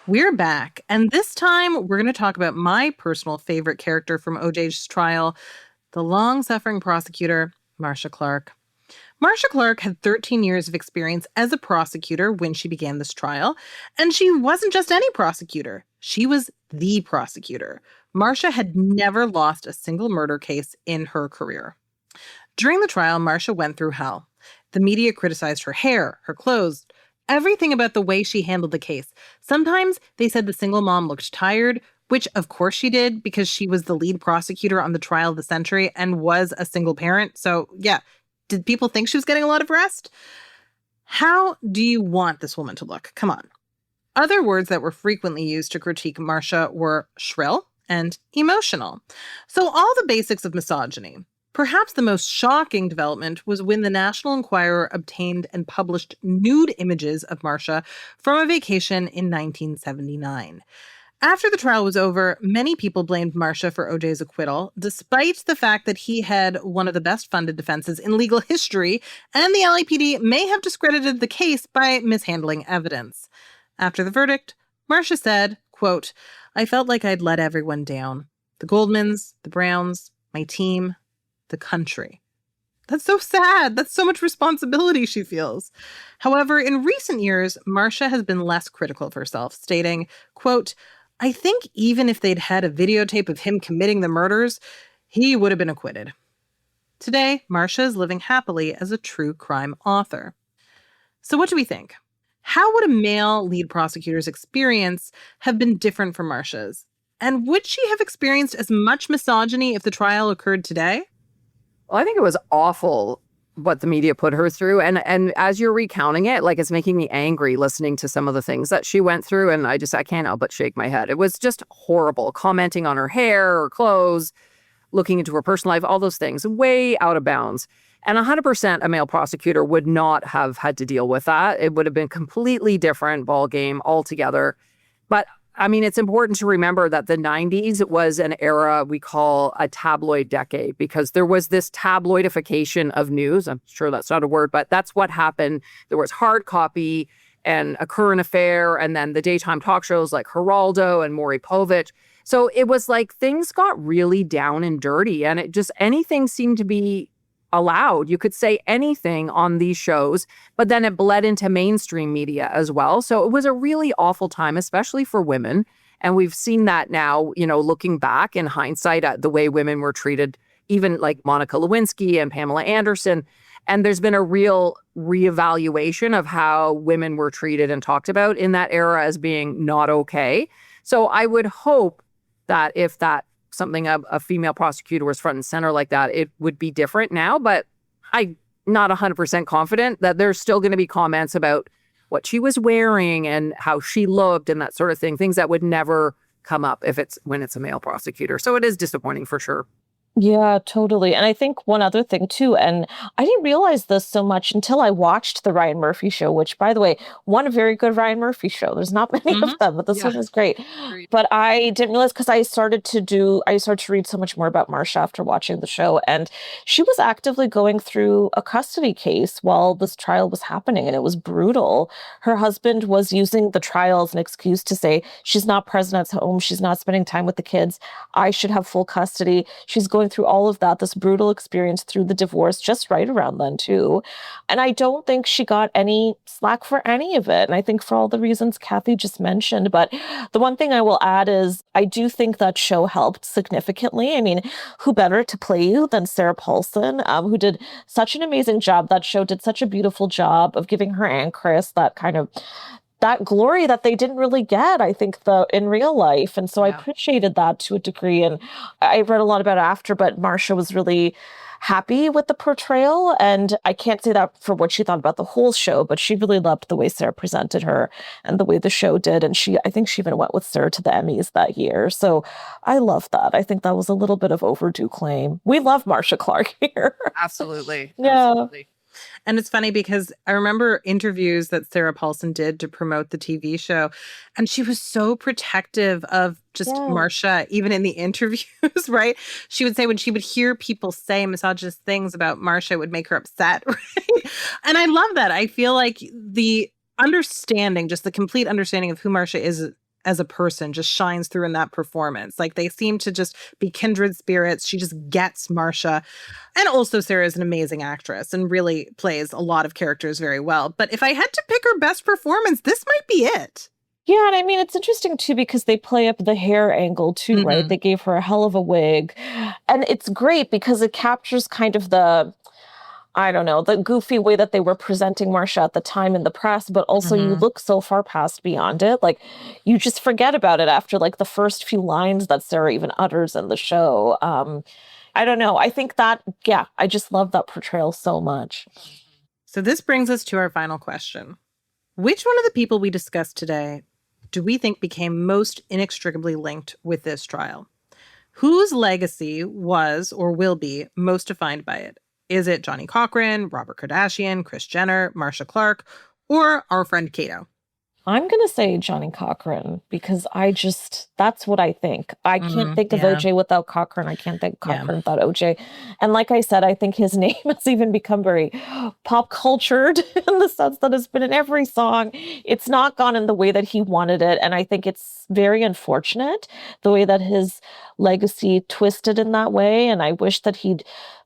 We're back, and this time we're going to talk about my personal favorite character from OJ's trial, the long-suffering prosecutor, Marcia Clark. Marcia Clark had 13 years of experience as a prosecutor when she began this trial, and she wasn't just any prosecutor. She was the prosecutor. Marcia had never lost a single murder case in her career. During the trial, Marcia went through hell. The media criticized her hair, her clothes, everything about the way she handled the case. Sometimes they said the single mom looked tired, which of course she did because she was the lead prosecutor on the trial of the century and was a single parent. So yeah, did people think she was getting a lot of rest? How do you want this woman to look? Come on. Other words that were frequently used to critique Marcia were shrill and emotional. So all the basics of misogyny. Perhaps the most shocking development was when the National Enquirer obtained and published nude images of Marcia from a vacation in 1979. After the trial was over, many people blamed Marcia for OJ's acquittal, despite the fact that he had one of the best-funded defenses in legal history, and the LAPD may have discredited the case by mishandling evidence. After the verdict, Marcia said, quote, "I felt like I'd let everyone down. The Goldmans, the Browns, my team, the country." That's so sad. That's so much responsibility she feels. However, in recent years, Marcia has been less critical of herself, stating, quote, "I think even if they'd had a videotape of him committing the murders, he would have been acquitted." Today, Marcia is living happily as a true crime author. So what do we think? How would a male lead prosecutor's experience have been different from Marcia's? And would she have experienced as much misogyny if the trial occurred today? Well, I think it was awful what the media put her through. And as you're recounting it, like, it's making me angry listening to some of the things that she went through. And I can't help but shake my head. It was just horrible. Commenting on her hair, her clothes, looking into her personal life, all those things, way out of bounds. And 100% a male prosecutor would not have had to deal with that. It would have been completely different ballgame altogether. But I mean, it's important to remember that the 90s was an era we call a tabloid decade, because there was this tabloidification of news. I'm sure that's not a word, but that's what happened. There was hard copy and a current affair, and then the daytime talk shows like Geraldo and Maury Povich. So it was like things got really down and dirty, and it just, anything seemed to be allowed. You could say anything on these shows, but then it bled into mainstream media as well. So it was a really awful time, especially for women. And we've seen that now, you know, looking back in hindsight at the way women were treated, even like Monica Lewinsky and Pamela Anderson. And there's been a real reevaluation of how women were treated and talked about in that era as being not okay. So I would hope that if that something a female prosecutor was front and center like that, it would be different now. But I'm not 100% confident that there's still going to be comments about what she was wearing and how she looked and that sort of thing, things that would never come up when it's a male prosecutor. So it is disappointing for sure. Yeah, totally. And I think one other thing too, and I didn't realize this so much until I watched the Ryan Murphy show, which, by the way, one very good Ryan Murphy show. There's not many of them, but this one is great. But I didn't realize, because I started to read so much more about Marcia after watching the show, and she was actively going through a custody case while this trial was happening, and it was brutal. Her husband was using the trial as an excuse to say, she's not present at home, she's not spending time with the kids, I should have full custody. She's going through all of that, this brutal experience through the divorce, just right around then too. And I don't think she got any slack for any of it. And I think for all the reasons Kathy just mentioned. But the one thing I will add is I do think that show helped significantly. I mean, who better to play you than Sarah Paulson, who did such an amazing job. That show did such a beautiful job of giving her and Kris that glory that they didn't really get, I think, in real life. And so I appreciated that to a degree. And I read a lot about it after, but Marcia was really happy with the portrayal. And I can't say that for what she thought about the whole show, but she really loved the way Sarah presented her and the way the show did. And I think she even went with Sarah to the Emmys that year. So I love that. I think that was a little bit of overdue claim. We love Marcia Clark here. Absolutely. Yeah. Absolutely. And it's funny because I remember interviews that Sarah Paulson did to promote the TV show, and she was so protective of just Marcia, even in the interviews, right? She would say when she would hear people say misogynist things about Marcia, it would make her upset, right? And I love that. I feel like the understanding, just the complete understanding of who Marcia is as a person just shines through in that performance. Like, they seem to just be kindred spirits. She just gets Marcia. And also Sarah is an amazing actress and really plays a lot of characters very well. But if I had to pick her best performance, this might be it. Yeah, and I mean, it's interesting, too, because they play up the hair angle, too, right? They gave her a hell of a wig. And it's great because it captures kind of the, I don't know, the goofy way that they were presenting Marcia at the time in the press, but also you look so far past beyond it. Like, you just forget about it after, like, the first few lines that Sarah even utters in the show. I don't know. I think that, yeah, I just love that portrayal so much. So this brings us to our final question. Which one of the people we discussed today do we think became most inextricably linked with this trial? Whose legacy was or will be most defined by it? Is it Johnnie Cochran, Robert Kardashian, Kris Jenner, Marcia Clark, or our friend Kato? I'm going to say Johnnie Cochran because that's what I think. I can't think of OJ without Cochran. I can't think Cochran without OJ. And like I said, I think his name has even become very pop cultured in the sense that it's been in every song. It's not gone in the way that he wanted it. And I think it's very unfortunate the way that his legacy twisted in that way. And I wish that he'd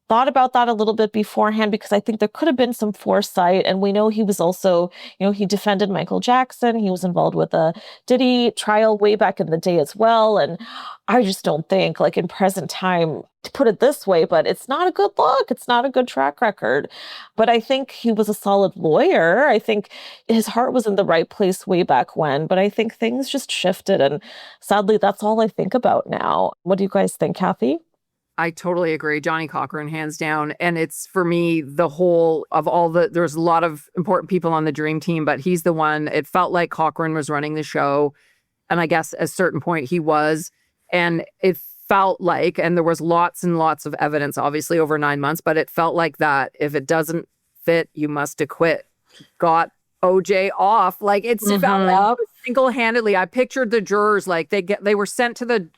thought about that a little bit beforehand because I think there could have been some foresight. And we know he was also, he defended Michael Jackson. He was involved with the Diddy trial way back in the day as well. And I just don't think, like, in present time, to put it this way, but it's not a good look. It's not a good track record. But I think he was a solid lawyer. I think his heart was in the right place way back when. But I think things just shifted. And sadly, that's all I think about now. What do you guys think, Kathy? I totally agree. Johnnie Cochran, hands down. And it's, for me, the whole of all there's a lot of important people on the dream team, but he's the one. It felt like Cochran was running the show. And I guess at a certain point he was. And it felt like, and there was lots and lots of evidence, obviously, over 9 months, but it felt like that if it doesn't fit, you must acquit. Got OJ off. Like, it's felt like single-handedly. I pictured the jurors, like, they were sent to the,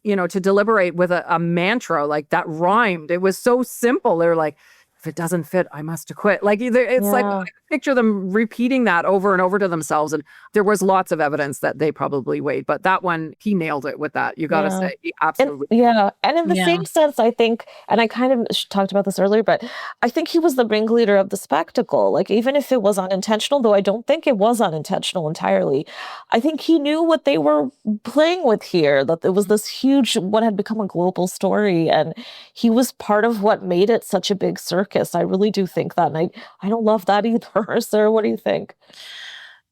to deliberate with a mantra, like, that rhymed. It was so simple. They're like, if it doesn't fit, I must acquit. Like, it's like, I picture them repeating that over and over to themselves. And there was lots of evidence that they probably weighed, but that one, he nailed it with that. You got to say, he absolutely. And in the same sense, I think, and I kind of talked about this earlier, but I think he was the ringleader of the spectacle. Like, even if it was unintentional, though I don't think it was unintentional entirely, I think he knew what they were playing with here, that it was this huge, what had become a global story. And he was part of what made it such a big circus. I really do think that. And I don't love that either. Sarah, what do you think?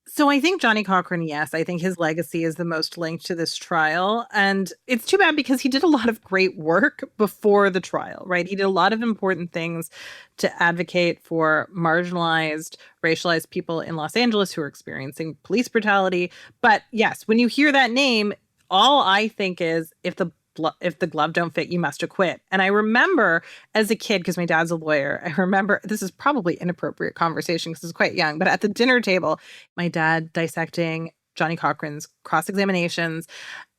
So I think Johnnie Cochran, yes, I think his legacy is the most linked to this trial. And it's too bad because he did a lot of great work before the trial, right? He did a lot of important things to advocate for marginalized, racialized people in Los Angeles who are experiencing police brutality. But yes, when you hear that name, all I think is if the glove don't fit, you must acquit. And I remember as a kid, because my dad's a lawyer, I remember, this is probably inappropriate conversation because I was quite young, but at the dinner table, my dad dissecting Johnnie Cochran's cross-examinations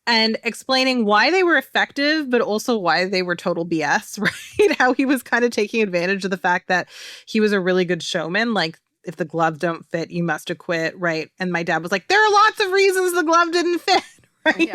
and explaining why they were effective, but also why they were total BS, right? How he was kind of taking advantage of the fact that he was a really good showman. Like, if the gloves don't fit, you must acquit, right? And my dad was like, there are lots of reasons the glove didn't fit. Right.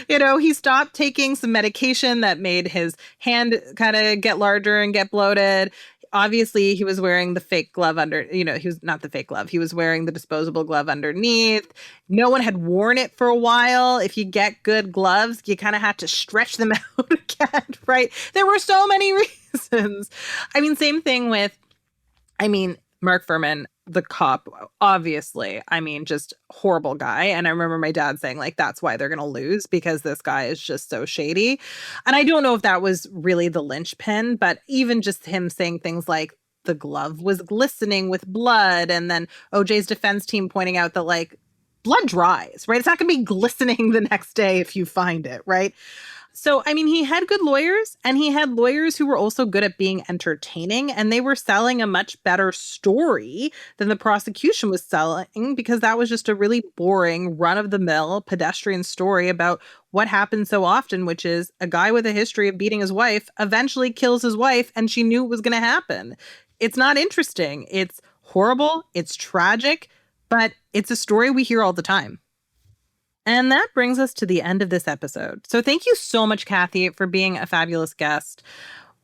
Yeah. He stopped taking some medication that made his hand kind of get larger and get bloated. Obviously, he was wearing the fake glove he was not the fake glove. He was wearing the disposable glove underneath. No one had worn it for a while. If you get good gloves, you kind of have to stretch them out again, right? There were so many reasons. Same thing with, Mark Fuhrman, the cop, obviously, just horrible guy. And I remember my dad saying, like, that's why they're going to lose, because this guy is just so shady. And I don't know if that was really the linchpin, but even just him saying things like the glove was glistening with blood. And then OJ's defense team pointing out that, like, blood dries, right? It's not going to be glistening the next day if you find it, right? So, he had good lawyers, and he had lawyers who were also good at being entertaining, and they were selling a much better story than the prosecution was selling, because that was just a really boring, run-of-the-mill, pedestrian story about what happens so often, which is a guy with a history of beating his wife eventually kills his wife, and she knew it was going to happen. It's not interesting. It's horrible. It's tragic, but it's a story we hear all the time. And that brings us to the end of this episode. So thank you so much, Kathy, for being a fabulous guest.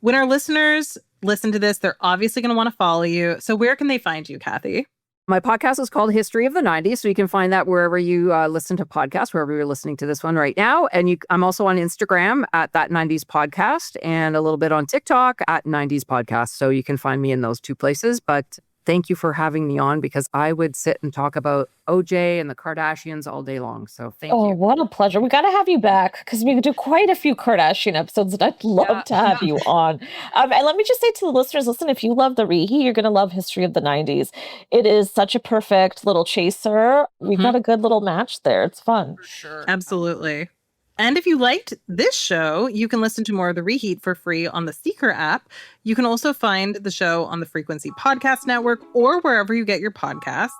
When our listeners listen to this, they're obviously going to want to follow you. So where can they find you, Kathy? My podcast is called History of the 90s, so you can find that wherever you listen to podcasts, wherever you're listening to this one right now. And I'm also on Instagram at That 90s Podcast and a little bit on TikTok at 90s Podcast. So you can find me in those two places. But thank you for having me on, because I would sit and talk about OJ and the Kardashians all day long. So thank you. Oh, what a pleasure. We got to have you back, because we do quite a few Kardashian episodes, and I'd love to have you on. And let me just say to the listeners, listen, if you love the Reheat, you're going to love History of the 90s. It is such a perfect little chaser. We've got a good little match there. It's fun. For sure. Absolutely. And if you liked this show, you can listen to more of The Reheat for free on the Seeker app. You can also find the show on the Frequency Podcast Network or wherever you get your podcasts.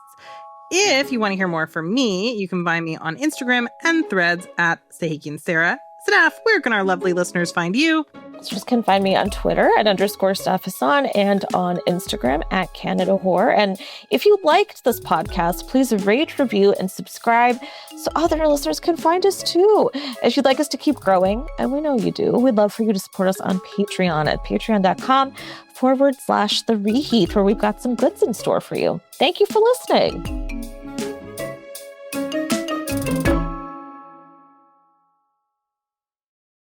If you want to hear more from me, you can find me on Instagram and Threads at Sahiki and Sarah. Steph, where can our lovely listeners find you? Listeners can find me on Twitter at _Steph Hassan and on Instagram at Canada Whore. And if you liked this podcast, please rate, review, and subscribe so other listeners can find us too. If you'd like us to keep growing, and we know you do, we'd love for you to support us on Patreon at patreon.com/The Reheat, where we've got some goods in store for you. Thank you for listening.